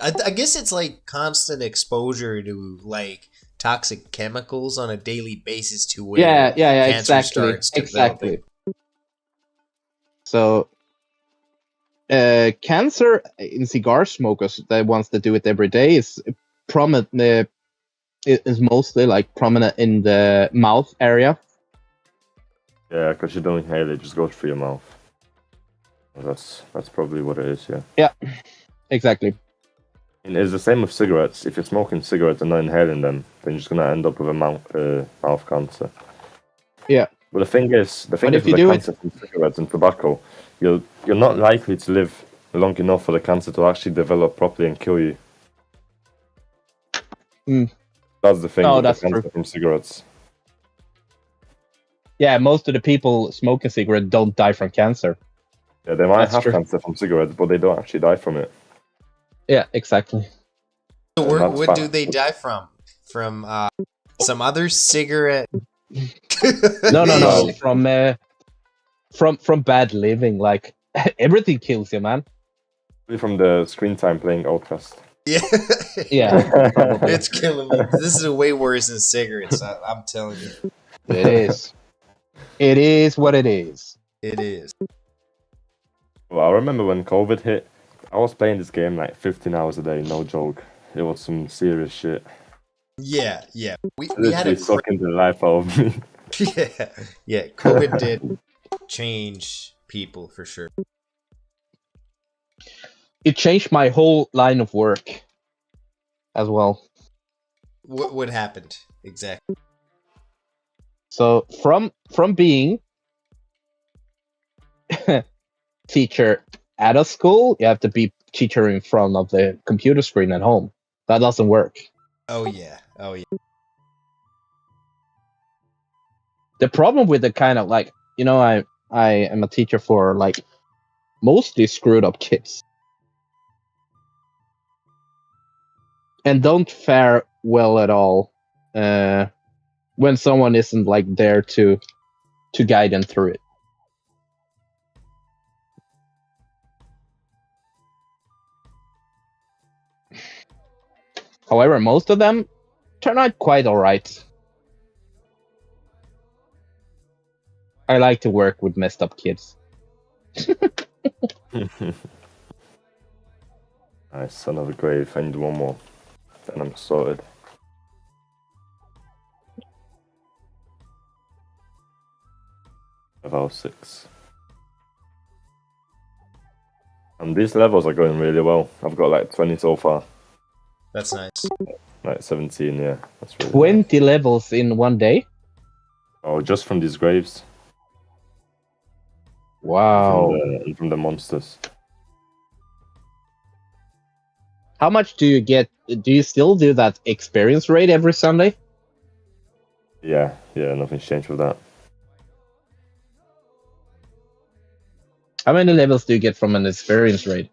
I guess it's like constant exposure to like toxic chemicals on a daily basis to where Yeah, cancer exactly, starts developing. So, cancer in cigar smokers, the ones that do it every day, is prominent. Is mostly like prominent in the mouth area. Yeah, because you don't inhale it, just goes through your mouth. Well, that's probably what it is. Yeah. Exactly. And it's the same with cigarettes. If you're smoking cigarettes and not inhaling them, then you're just gonna end up with a mouth cancer. Yeah. But the thing is if with you the do it- cancer from cigarettes and tobacco, you're not likely to live long enough for the cancer to actually develop properly and kill you. That's the thing Oh, with that's the cancer true. from cigarettes. Yeah, most of the people smoking cigarette don't die from cancer. Yeah, they might That's have true. cancer from cigarettes, but they don't actually die from it. Yeah, exactly. So And that's what do fine. they die from? From some other cigarette? No. No. From bad living. Like everything kills you, man. From the screen time playing Outcast. Yeah. Yeah, probably. It's killing me. This is way worse than cigarettes. I'm telling you. It is. It is what it is. It is. Well, I remember when COVID hit, I was playing this game like 15 hours a day, no joke. It was some serious shit. Yeah. We had Literally a sucking the life out of me. yeah. COVID did change people for sure. It changed my whole line of work as well. What happened exactly? So from being teacher at a school, you have to be teacher in front of the computer screen at home. That doesn't work. Oh yeah. The problem with the kind of like, I am a teacher for like mostly screwed up kids. And don't fare well at all when someone isn't like there to guide them through it. However, most of them turn out quite alright. I like to work with messed up kids. Nice, another grave. I need one more. Then I'm sorted. About 6. And these levels are going really well. I've got like 20 so far. That's nice. Like 17, yeah. That's really 20 levels in one day? Oh, just from these graves. Wow. From the monsters. How much do you get? Do you still do that experience rate every Sunday? Yeah, nothing's changed with that. How many levels do you get from an experience rate?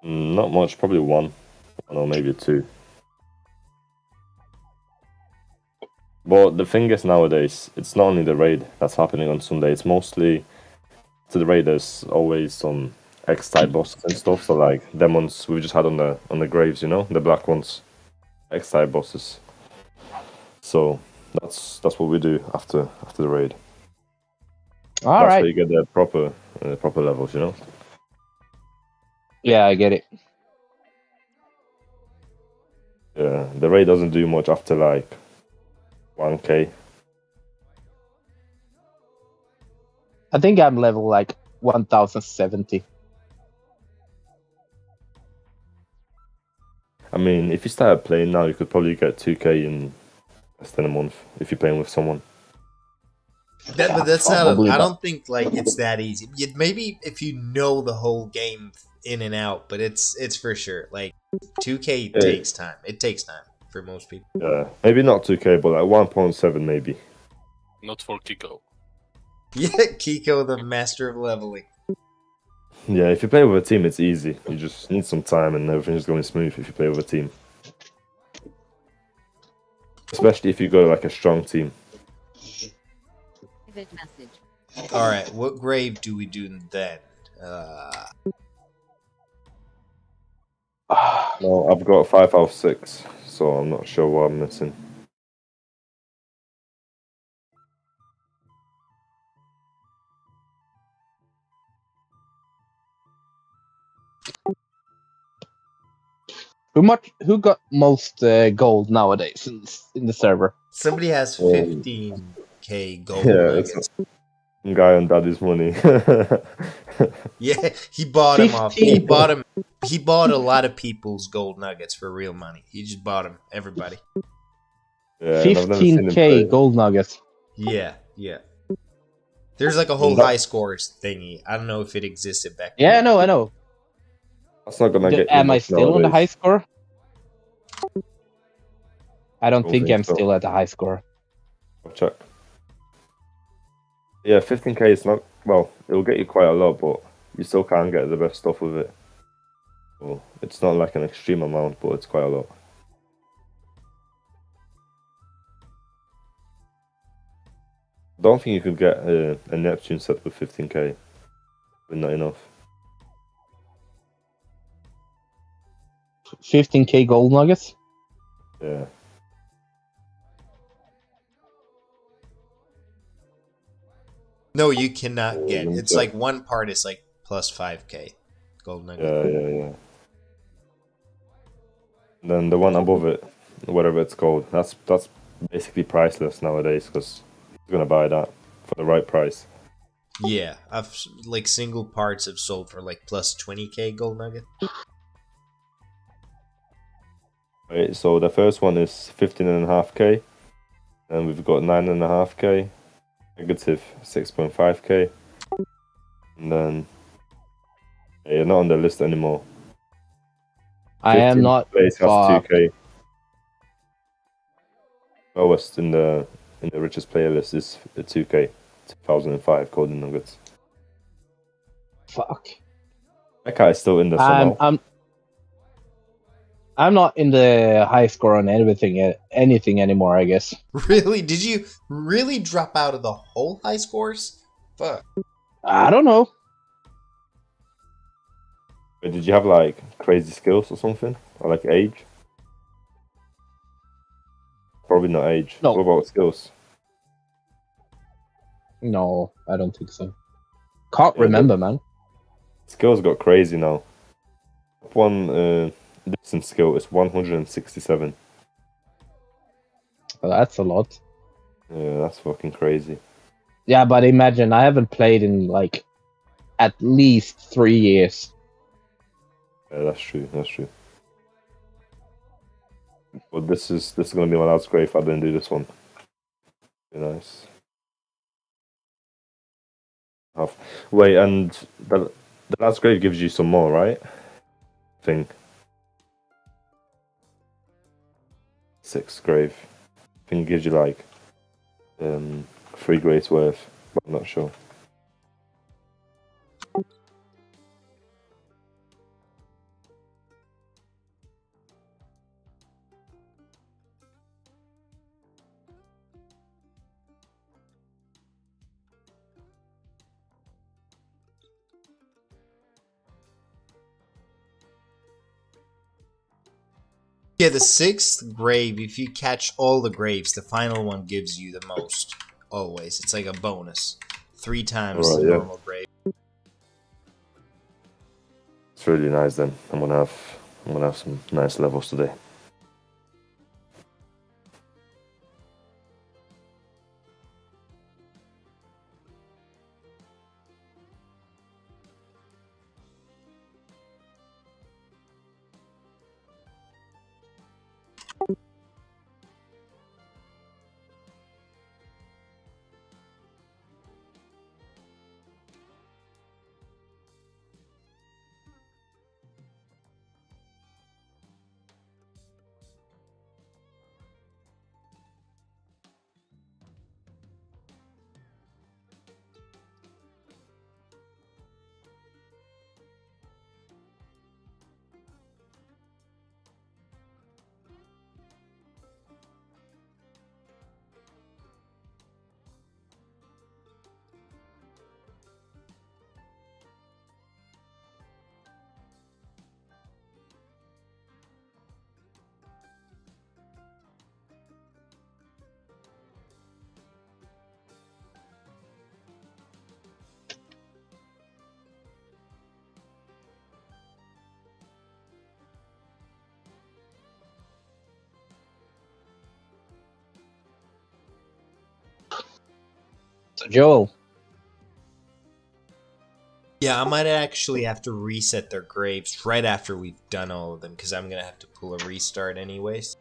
Not much, probably 1. Or maybe 2. But the thing is nowadays, it's not only the raid that's happening on Sunday, it's mostly to the raid there's always some X-type bosses and stuff, so like demons we just had on the graves, the black ones. X-type bosses. So that's what we do after the raid. All that's right. where you get the proper levels, Yeah, I get it. Yeah, the raid doesn't do much after like 1k. I think I'm level like 1070. I mean, if you started playing now, you could probably get 2k in less than a month if you're playing with someone. But that's not. Probably I not. don't think like it's that easy. Maybe if you know the whole game in and out, but it's for sure. Like 2K takes time. It takes time for most people. Yeah, maybe not 2k, but like 1.7 maybe. Not for Kiko. Yeah, Kiko, the master of leveling. Yeah, if you play with a team, it's easy. You just need some time and everything's going smooth if you play with a team. Especially if you go to like a strong team. All right, what grave do we do then? No, I've got 5 out of 6, so I'm not sure what I'm missing. Who got most gold nowadays in the server? Somebody has 15k gold Yeah, nuggets. it's some guy on daddy's money. Yeah, he bought him off. He 15. bought him. He bought a lot of people's gold nuggets for real money. He just bought them. Everybody. Yeah, and I've never seen him 15k play. gold nuggets. Yeah. There's like a whole high scores thingy. I don't know if it existed back then. Yeah, I know. That's not gonna get. Am I still on the high nowadays. score? I don't think think I'm so. still at the high score. I'll check. Yeah, 15k is not. Well, it'll get you quite a lot, but you still can't get the best stuff with it. Well, it's not like an extreme amount, but it's quite a lot. Don't think you could get a Neptune set with 15k, but not enough. 15k gold nuggets. Yeah. No, you cannot get. let me It's check. like one part is like plus 5k gold nugget. Yeah. And then the one above it, whatever it's called, that's basically priceless nowadays because he's gonna buy that for the right price. Yeah, I've like single parts have sold for like plus 20k gold nugget. Right, so the first one is 15.5k, and we've got 9.5k, negative 6.5k, and then you're not on the list anymore. I am 15th not. place has Fuck. 2k. Lowest in the richest player list is 2k, 2005 golden nuggets. Fuck. That guy is still in there somehow. I'm not in the high score on anything anymore, I guess. Really? Did you really drop out of the whole high scores? Fuck. I don't know. But did you have like crazy skills or something? Or like age? Probably not age. No. What about skills? No, I don't think so. Can't Yeah, remember, man. Skills got crazy now. One distance skill is 167. Well, that's a lot. Yeah, that's fucking crazy. Yeah, but imagine I haven't played in like at least 3 years. Yeah, that's true. But this is gonna be my last grave if I didn't do this one. Be nice. Wait, and the last grave gives you some more, right? I think. 6th grave. I think it gives you like 3 graves worth, but I'm not sure. Yeah, the 6th grave, if you catch all the graves, the final one gives you the most. Always. It's like a bonus. 3 times Alright, the yeah. normal grave. It's really nice then. I'm gonna have some nice levels today. So Joel, Yeah, I might actually have to reset their graves right after we've done all of them, because I'm going to have to pull a restart anyways.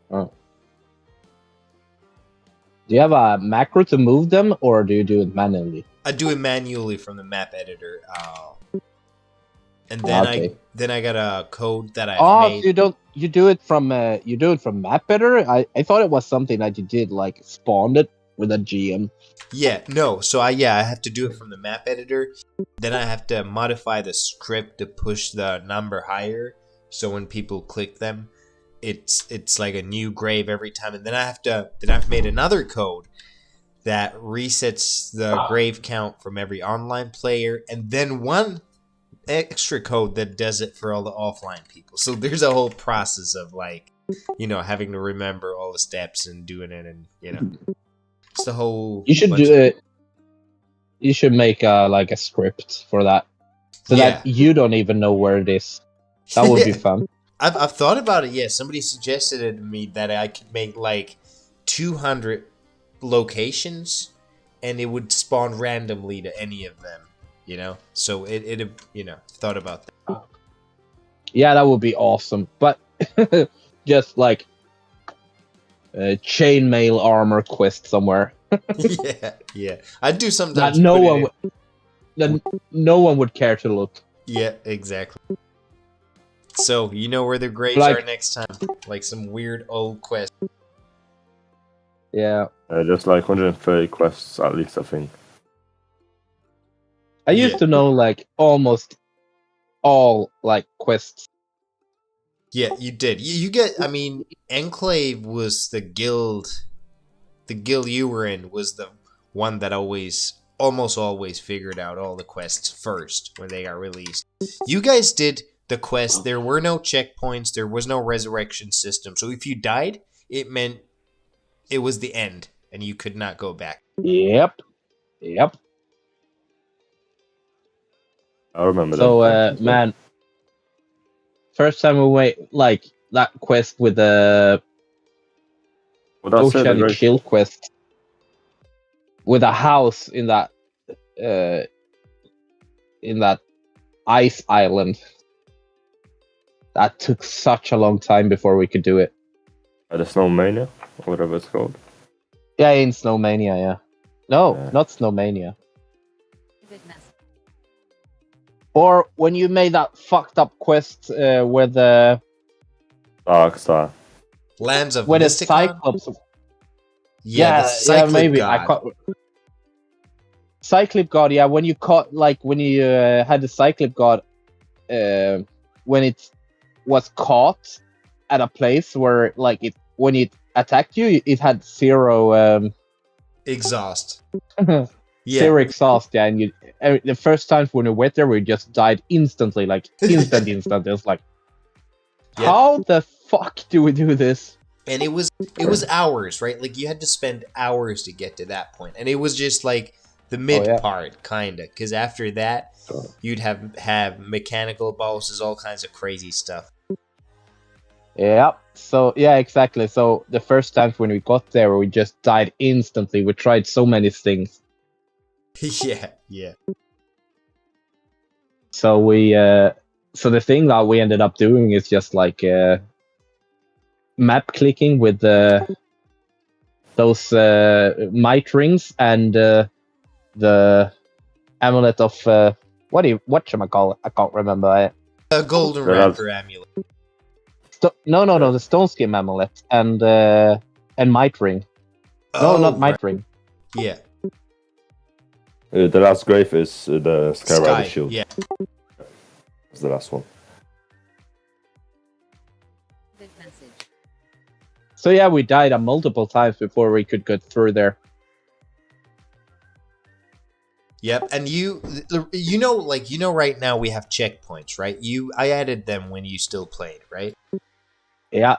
do you have a macro to move them, or do you do it manually? I do it manually from the map editor. And then Okay. I got a code that I've made. So you do it from map editor? I thought it was something that you did like spawned it with a GM. Yeah, no. So I have to do it from the map editor. Then I have to modify the script to push the number higher. So when people click them, it's like a new grave every time. And then I've made another code that resets the grave count from every online player. And then extra code that does it for all the offline people. So there's a whole process of like, having to remember all the steps and doing it, and it's the whole. You should do it. You should make like a script for that, so that you don't even know where it is. That would be fun. I've thought about it. Yeah, somebody suggested it to me that I could make like 200 locations, and it would spawn randomly to any of them. So it thought about that. Yeah, that would be awesome. But just like chainmail armor quest somewhere. yeah. I'd do something that no one would care to look. Yeah, exactly. So you know where the graves are next time, like some weird old quest. Yeah, just like 130 quests at least, I think. I used to know like almost all like quests. Yeah, you did. You get. I mean, Enclave was the guild. The guild you were in was the one that almost always figured out all the quests first when they got released. You guys did the quest. There were no checkpoints. There was no resurrection system. So if you died, it meant it was the end, and you could not go back. Yep. I remember that. So, man, first time we went like that quest with the Oceanic Shield quest with a house in that ice island. That took such a long time before we could do it. The Snowmania, or whatever it's called. Yeah, in Snowmania, yeah. No, not Snowmania. Or when you made that fucked up quest with the Dark Star. Lands of when Mysticon? the Cyclops. Yeah, maybe God. I caught Cyclip God. Yeah, when you caught when you had the Cyclip God, when it was caught at a place where when it attacked you, it had zero exhaust. Zero exhaust. Yeah, and the first time when we went there, we just died instantly, instant. It was like, how the fuck do we do this? And it was hours, right? Like you had to spend hours to get to that point, and it was just like the mid part, kinda, because after that, you'd have mechanical bosses, all kinds of crazy stuff. Yeah. So yeah, exactly. So the first time when we got there, we just died instantly. We tried so many things. yeah. So so the thing that we ended up doing is just map clicking with those might rings and the amulet of whatchamacallit? I can't remember. A golden raptor amulet. No, the stone skin amulet and might ring. No, not might ring. Yeah. The last grave is the Sky Shield. Yeah. It's the last one. So yeah, we died multiple times before we could get through there. Yep, and right now we have checkpoints, right? I added them when you still played, right? Yeah.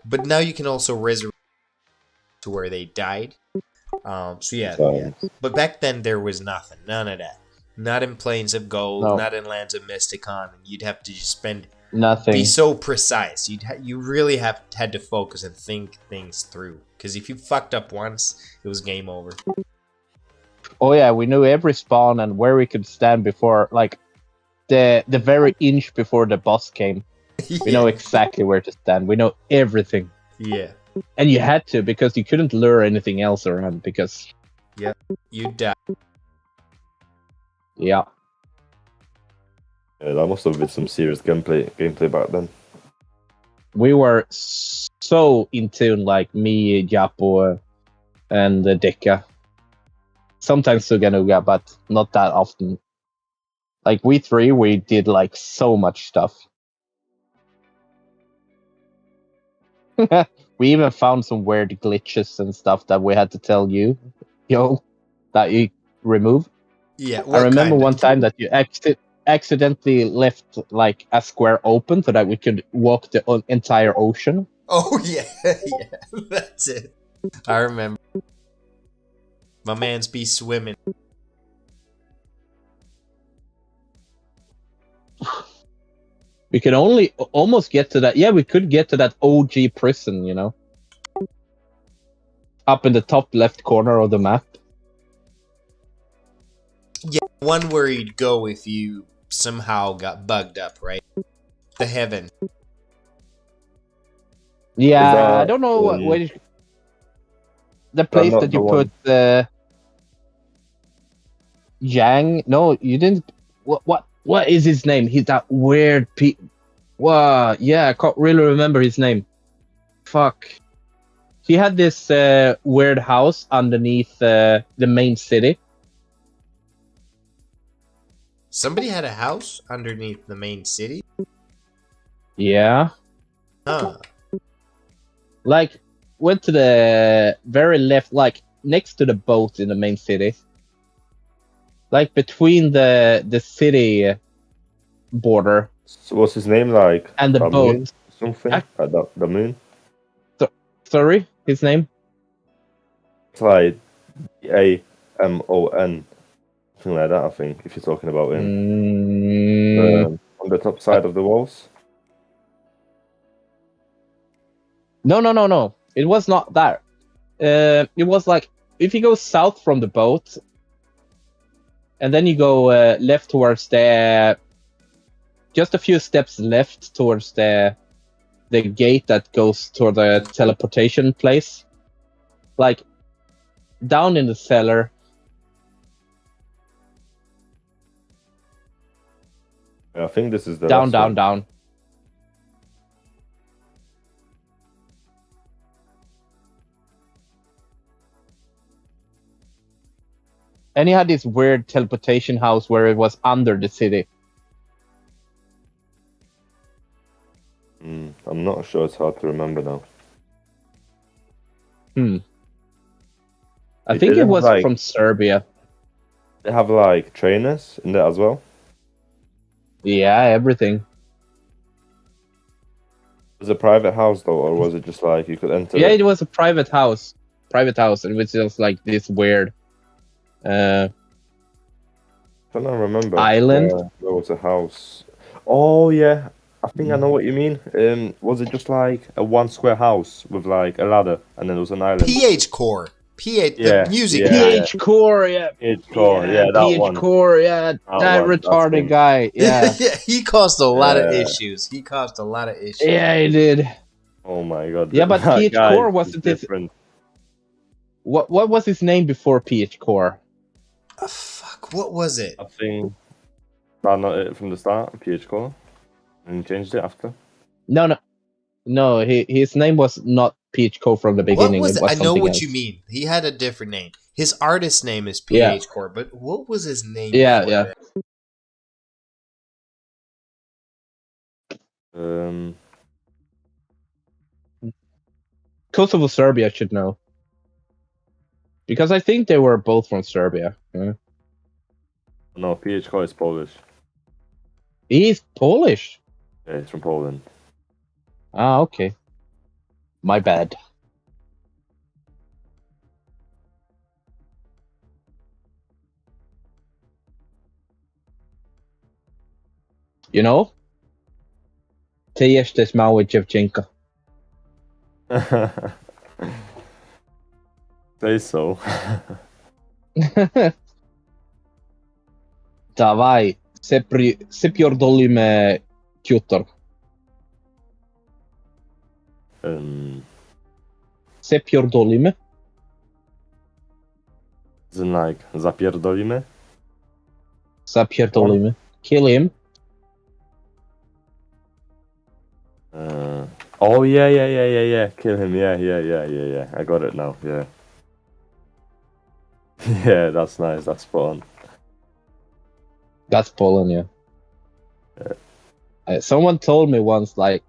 But now you can also resurrect to where they died. Yeah. But back then there was nothing, none of that. Not in Plains of Gold, not in Lands of Mysticon. You'd have to just spend nothing. Be so precise. You really had to focus and think things through. Because if you fucked up once, it was game over. Oh yeah, we knew every spawn and where we could stand before, the very inch before the boss came. We know exactly where to stand. We know everything. Yeah. And you had to, because you couldn't lure anything else around, because... Yeah, you died. Yeah. That must have been some serious gameplay back then. We were so in tune, me, Japo, and Dekka. Sometimes Suganuga, but not that often. We three, we did so much stuff. We even found some weird glitches and stuff that we had to tell you, that you remove. Yeah, I remember one time that you accidentally left like a square open so that we could walk the entire ocean. Oh yeah, yeah, that's it. I remember. My man's be swimming. We could only almost get to that. Yeah, we could get to that OG prison, you know, up in the top left corner of the map. Yeah, one where you'd go if you somehow got bugged up, right? The heaven. Yeah, Is that, I don't know um, where the place not that the you one- put Yang. No, you didn't. What is his name? He's that weird Wow, yeah, I can't really remember his name. Fuck. He had this weird house underneath the main city. Somebody had a house underneath the main city? Yeah. Huh. Like, went to the very left, like, next to the boat in the main city. Like, between the city border So what's his name like? and the Moon? boat. Something? I- The moon? Sorry, his name? It's like AMON. Something like that, I think, if you're talking about him. On the top side of the walls. No. It was not that. It was like, if you go south from the boat, and then you go left towards just a few steps left towards the gate that goes toward the teleportation place. Like, down in the cellar. I think this is the Down, last down, one. down. And he had this weird teleportation house where it was under the city. I'm not sure, it's hard to remember now. I It think it didn't was like- from Serbia. They have like trainers in there as well. Yeah, everything. Was it a private house though, or was it just like you could enter? Yeah, it? it was a private house. And it was just like this weird I don't remember. island. There was a house. Oh yeah, I think I know what you mean. Was it just like a one square house with like a ladder, and then there was an island? PH Core. PH, Yeah, the music. yeah. PH Core, yeah. It's called, yeah, that PH one. Core, yeah. That That one, that's retarded him. guy, yeah. Yeah, he caused a lot of Yeah. issues. Yeah, he did. Oh my god. Yeah, but that PH guy Core is wasn't this. different. What was his name before PH Core? Fuck, what was it? I think that not it from the start. PH Core, and he changed it after. No. His name was not PH Core from the beginning. What was it it? was I know something what else. you mean. He had a different name. His artist name is PH Yeah. Core, but what was his name? Yeah, before yeah. that? Kosovo, Serbia should know. Because I think they were both from Serbia. Yeah. No, PH Core is Polish. He's Polish. Yeah, he's from Poland. Ah, okay. My bad. You know? Ty jesteś mały dziewczynka. Say so. Dawaj, sypiordolimy tutor. Sypiordolimy? As in like, zapierdolimy? Zapierdolimy. Kill him. Oh yeah. Kill him. Yeah. I got it now. Yeah. Yeah, that's nice. That's fun. That's Poland, yeah. Someone told me once, like,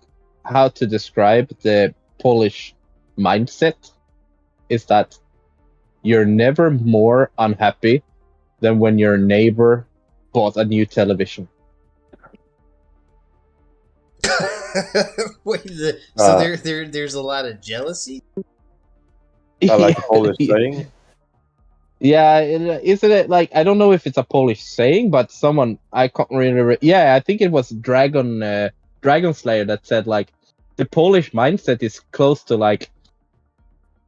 how to describe the Polish mindset is that you're never more unhappy than when your neighbor bought a new television. Wait, so there's a lot of jealousy? like a Polish saying. Yeah, isn't it like, I don't know if it's a Polish saying, but someone, I can't really I think it was Dragon Slayer that said like the Polish mindset is close to like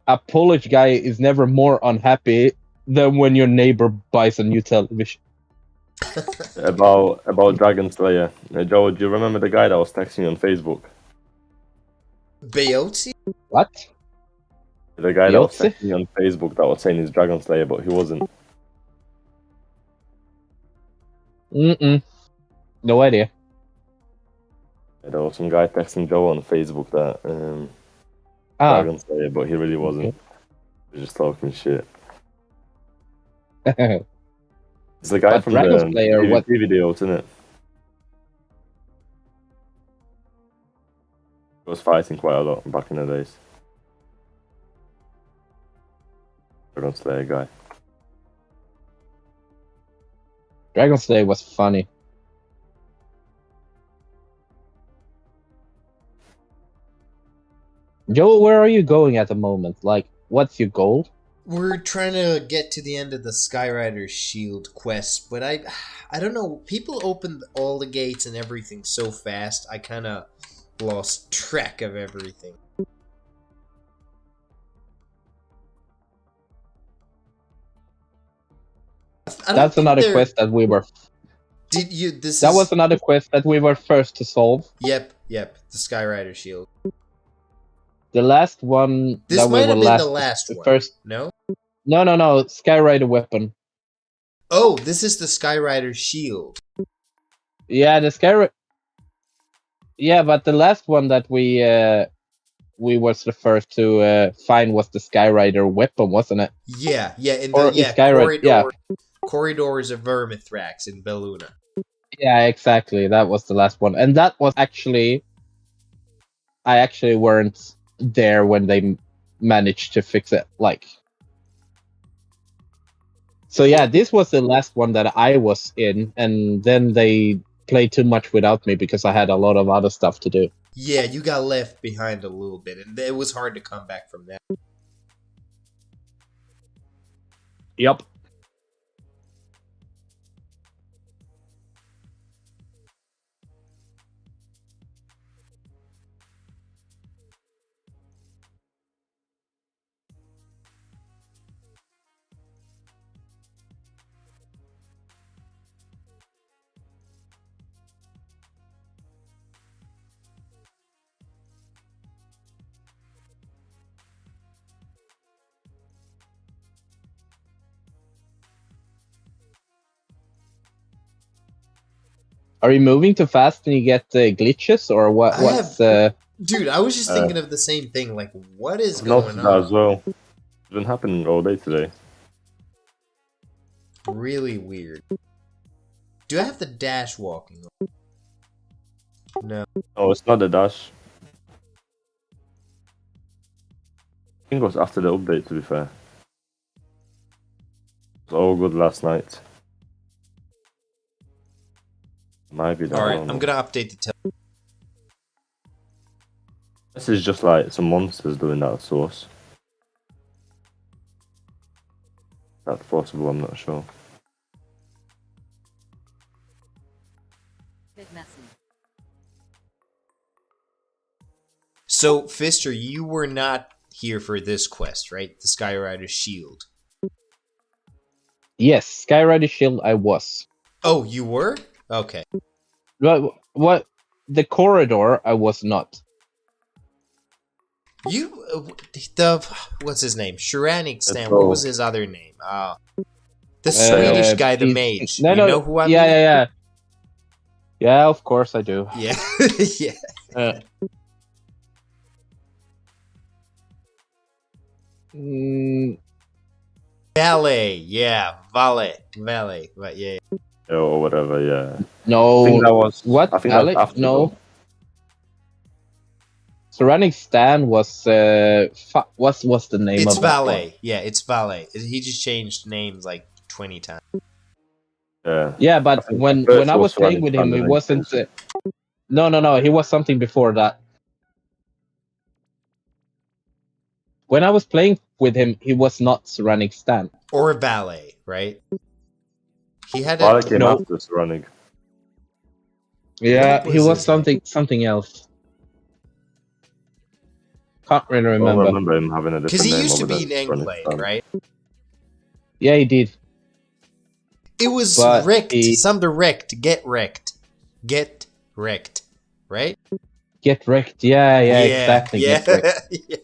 a Polish guy is never more unhappy than when your neighbor buys a new television. About Dragon Slayer. Joe, do you remember the guy that was texting you on Facebook? Beotzi? What? The guy that was Yotze? texting you on Facebook that was saying he's Dragon Slayer, but he wasn't. No idea. There was some guy texting Joe on Facebook that Dragon Slayer, but he really wasn't. Okay. He was just talking shit. It's the guy But from Dragon the Slayer, PvP what- videos, isn't it? He was fighting quite a lot back in the days. Dragon Slayer guy. Dragon Slayer was funny. Joe, where are you going at the moment? Like, what's your goal? We're trying to get to the end of the Skyrider Shield quest, but I don't know. People opened all the gates and everything so fast, I kind of lost track of everything. That's another quest that we were. Did you? This That is, was another quest that we were first to solve. Yep. The Skyrider Shield. The last one. This that we might were have been the last one. First. No. No. Skyrider weapon. Oh, this is the Skyrider Shield. Yeah, the Skyrider. Yeah, but the last one that we was the first to find was the Skyrider weapon, wasn't it? Yeah. In Or the Skyrider, Corridors of Vermithrax in Belluna. Yeah, exactly. That was the last one, and that was actually. I actually weren't there when they managed to fix it. Like. So yeah, this was the last one that I was in, and then they played too much without me because I had a lot of other stuff to do. Yeah, you got left behind a little bit, and it was hard to come back from that. Yep. Are you moving too fast and you get glitches, or what? Dude, I was just thinking of the same thing. Like, what is I've going noticed that as on? well. It's been happening all day today. Really weird. Do I have the dash walking? No. Oh, it's not the dash. I think it was after the update, to be fair. It was all good last night. Might be that. Alright, I'm gonna update the tel. This is just like some monsters doing that to us. That's possible, I'm not sure. So, Fister, you were not here for this quest, right? The Skyrider Shield. Yes, Skyrider Shield. I was. Oh, you were? Okay. What? The corridor. I was not. You, what's his name? Shiranik Stan. Oh. What was his other name? The Swedish guy, the mage. No, you no. know who I mean? Yeah. Yeah, of course I do. Yeah. Yeah. Valet. Yeah. Valet. But yeah. Or whatever, yeah. No. I think that was... What? I think that was Alex? after No. though. Ceramic Stan was what's the name It's of that one? Valet. Yeah, it's Valet. He just changed names like 20 times. Yeah. Yeah, but I think when first I was was playing with him, Ceramic it Stan, wasn't. No. He was something before that. When I was playing with him, he was not Ceramic Stan. Or Valet, right? He had Violet a... came No. after Ceramic. Yeah, What he was was his name? something else. Can't really I don't remember. remember him having a Because different he name used to over be that. an Enclave, right? Yeah, he did. It was But wrecked. he- Something wrecked. Get wrecked. Get wrecked. Right? Get wrecked. Yeah, exactly. Yeah. Get wrecked. Yeah.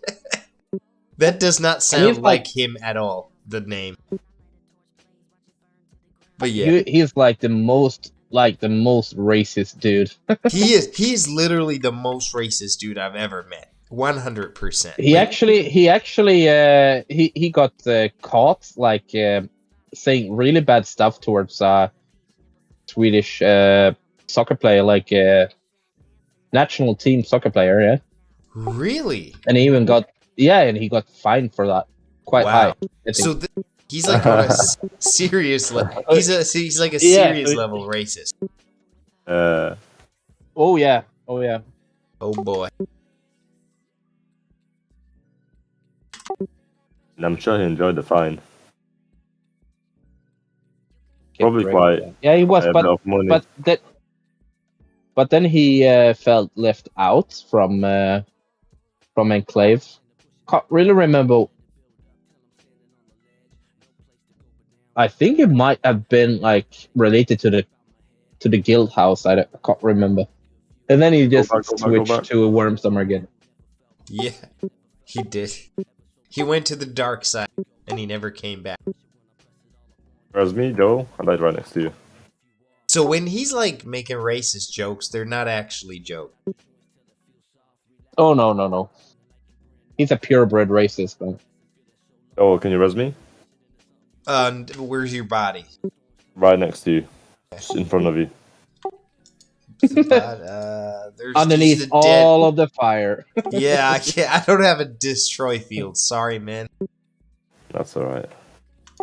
That does not And sound he's like him at all, the name. But yeah. He's like the most racist dude. He is literally the most racist dude I've ever met. 100%. He got caught saying really bad stuff towards Swedish soccer player, national team soccer player, yeah. Really? And he even got he got fined for that quite high. I think. So he's like on a serious level. He's like a serious level racist. Oh yeah. Oh boy. And I'm sure he enjoyed the fine. Get Probably wrecked, quite yeah, he was, a bit of money. but then he felt left out from Enclave. Can't really remember. I think it might have been related to the guild house. I can't remember. And then he just switched to Wormstorm again. Yeah, he did. He went to the dark side and he never came back. Whereas me, Joe, I died right next to you. So when he's making racist jokes, they're not actually jokes. Oh no. He's a purebred racist, man. Oh, can you res me? Where's your body? Right next to you. Just in front of you. There's Underneath just all of the fire. Yeah, I don't have a destroy field. Sorry, man. That's alright.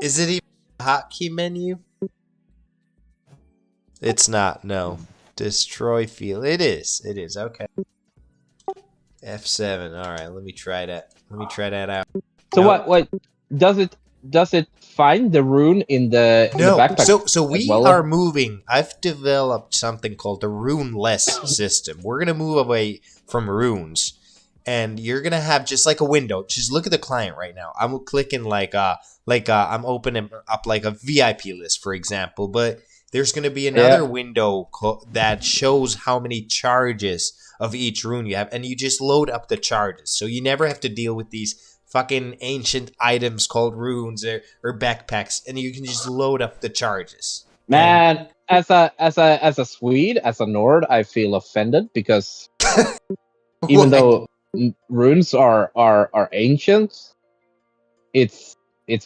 Is it even a hotkey menu? It's not, no. Destroy field. It is. Okay. F7. Alright, let me try that. Let me try that out. So Nope. what does it find the rune in the backpack? So we are moving. I've developed something called the rune-less system. We're gonna move away from runes. And you're gonna have just like a window. Just look at the client right now. I'm clicking I'm opening up like a VIP list, for example, but there's going to be another window that shows how many charges of each rune you have, and you just load up the charges. So you never have to deal with these fucking ancient items called runes or backpacks, and you can just load up the charges. Man, as a Swede, as a Nord, I feel offended because even though runes are ancient, it's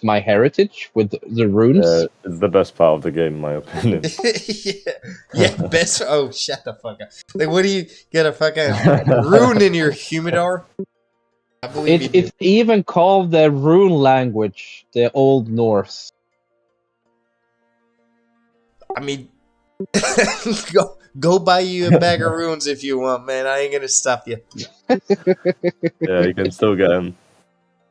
my heritage with the runes. It's the best part of the game, in my opinion. Best. Oh, shut the fuck up! What do you get a fucking rune in your humidor? I believe it's even called the rune language, the Old Norse. I mean, go buy you a bag of runes if you want, man. I ain't gonna stop you. Yeah, you can still get them.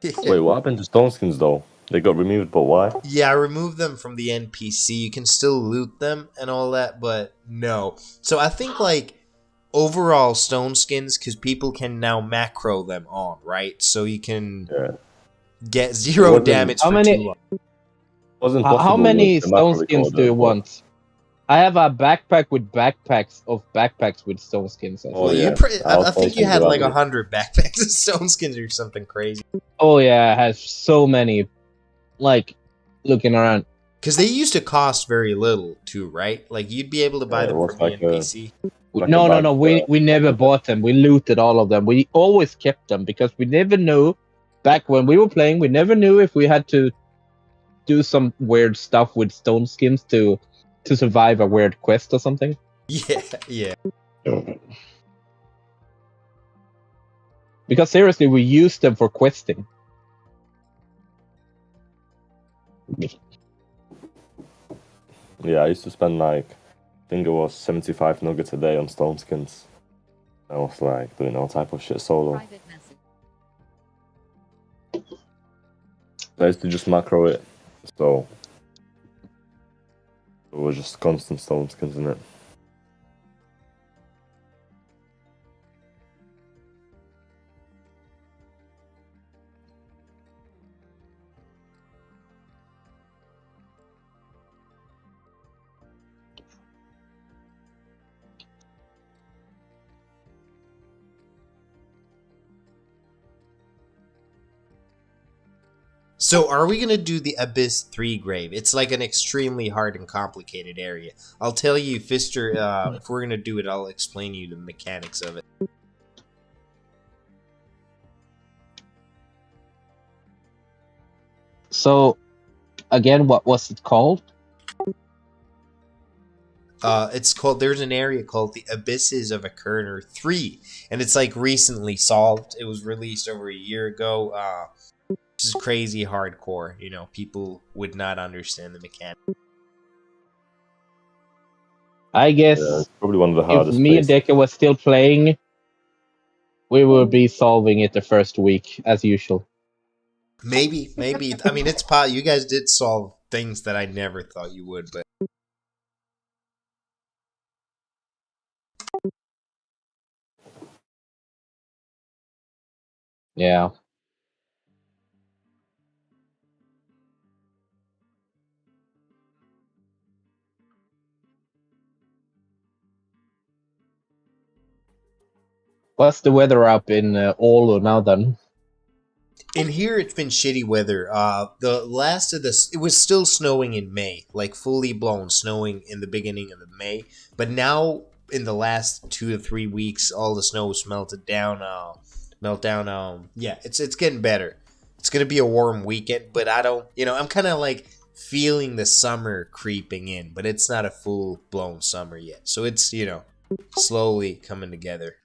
Wait, what happened to stone skins though? They got removed, but why? Yeah, I removed them from the NPC. You can still loot them and all that, but no. So I think overall stone skins, because people can now macro them on, right? So you can get 0 damage for too long. How many stone skins do you want? I have a backpack with backpacks with stone skins. I think you had 100 backpacks of stone skins or something crazy. Oh yeah, it has so many. Looking around. Because they used to cost very little too, right? You'd be able to buy them from the NPC. No. We never bought them. We looted all of them. We always kept them because we never knew. Back when we were playing, we never knew if we had to do some weird stuff with stone skins to survive a weird quest or something. Yeah. Because seriously, we used them for questing. Yeah, I used to spend I think it was 75 nuggets a day on stone skins. I was like doing all type of shit solo. Private message. I used to just macro it, so it was just constant stone skins in it. So, are we gonna do the Abyss 3 grave? It's like an extremely hard and complicated area. I'll tell you, Fister, if we're gonna do it, I'll explain you the mechanics of it. So, again, what was it called? It's called. There's an area called the Abysses of Akerner 3, and it's like recently solved. It was released over a year ago. Just crazy hardcore. You know, people would not understand the mechanic. I guess It's probably one of the if hardest. me and places. Decker was still playing, we would be solving it the first week, as usual. Maybe. I mean, it's you guys did solve things that I never thought you would, but Yeah. What's the weather up in Oulu now then? in here it's been shitty weather. The last of this, it was still snowing in May, like fully blown snowing in the beginning of May. But now in the last 2 to 3 weeks, all the snow was melted down. Yeah, it's getting better. It's gonna be a warm weekend, but I don't, I'm kind of like feeling the summer creeping in, but it's not a full blown summer yet. So it's slowly coming together.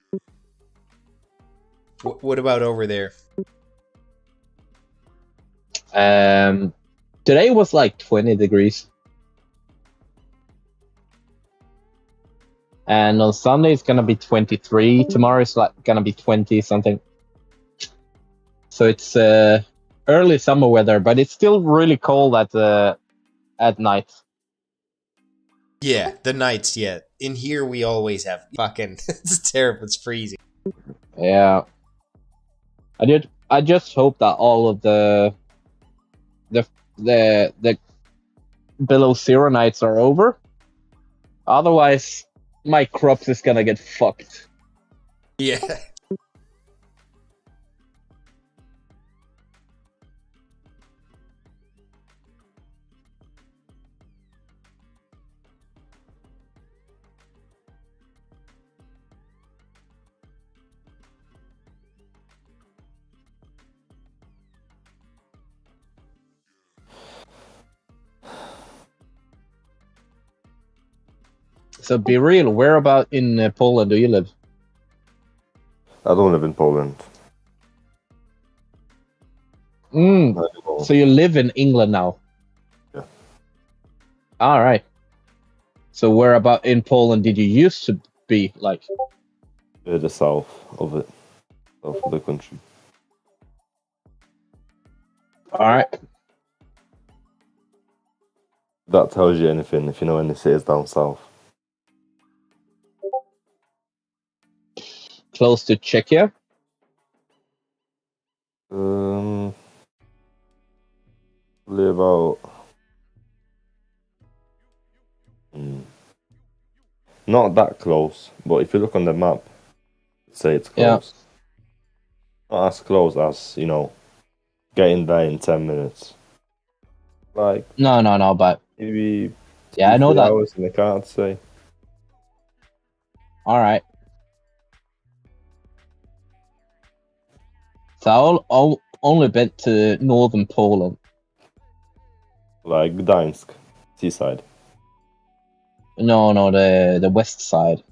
What about over there? Today was like 20 degrees. And on Sunday it's gonna be 23. Tomorrow it's like gonna be 20 something. So it's early summer weather, but it's still really cold at night. Yeah, the nights, yeah. In here we always have fucking it's terrible, it's freezing. Yeah. I just hope that all of the below zero nights are over. Otherwise, my crops is gonna get fucked. Yeah. So be real, where about in Poland do you live? I don't live in Poland. So you live in England now? Yeah. All right. So where about in Poland did you used to be? Like The south of it, south of the country. all right. That tells you anything if you know any cities down south. Close to Czechia? Probably about not that close, but if you look on the map, say it's close. Not as close as, getting there in 10 minutes. Like No, but maybe yeah, I know 3 that. hours in the car, I'd say. All right. So I'll only been to northern Poland. Like Gdańsk, seaside. No, the west side.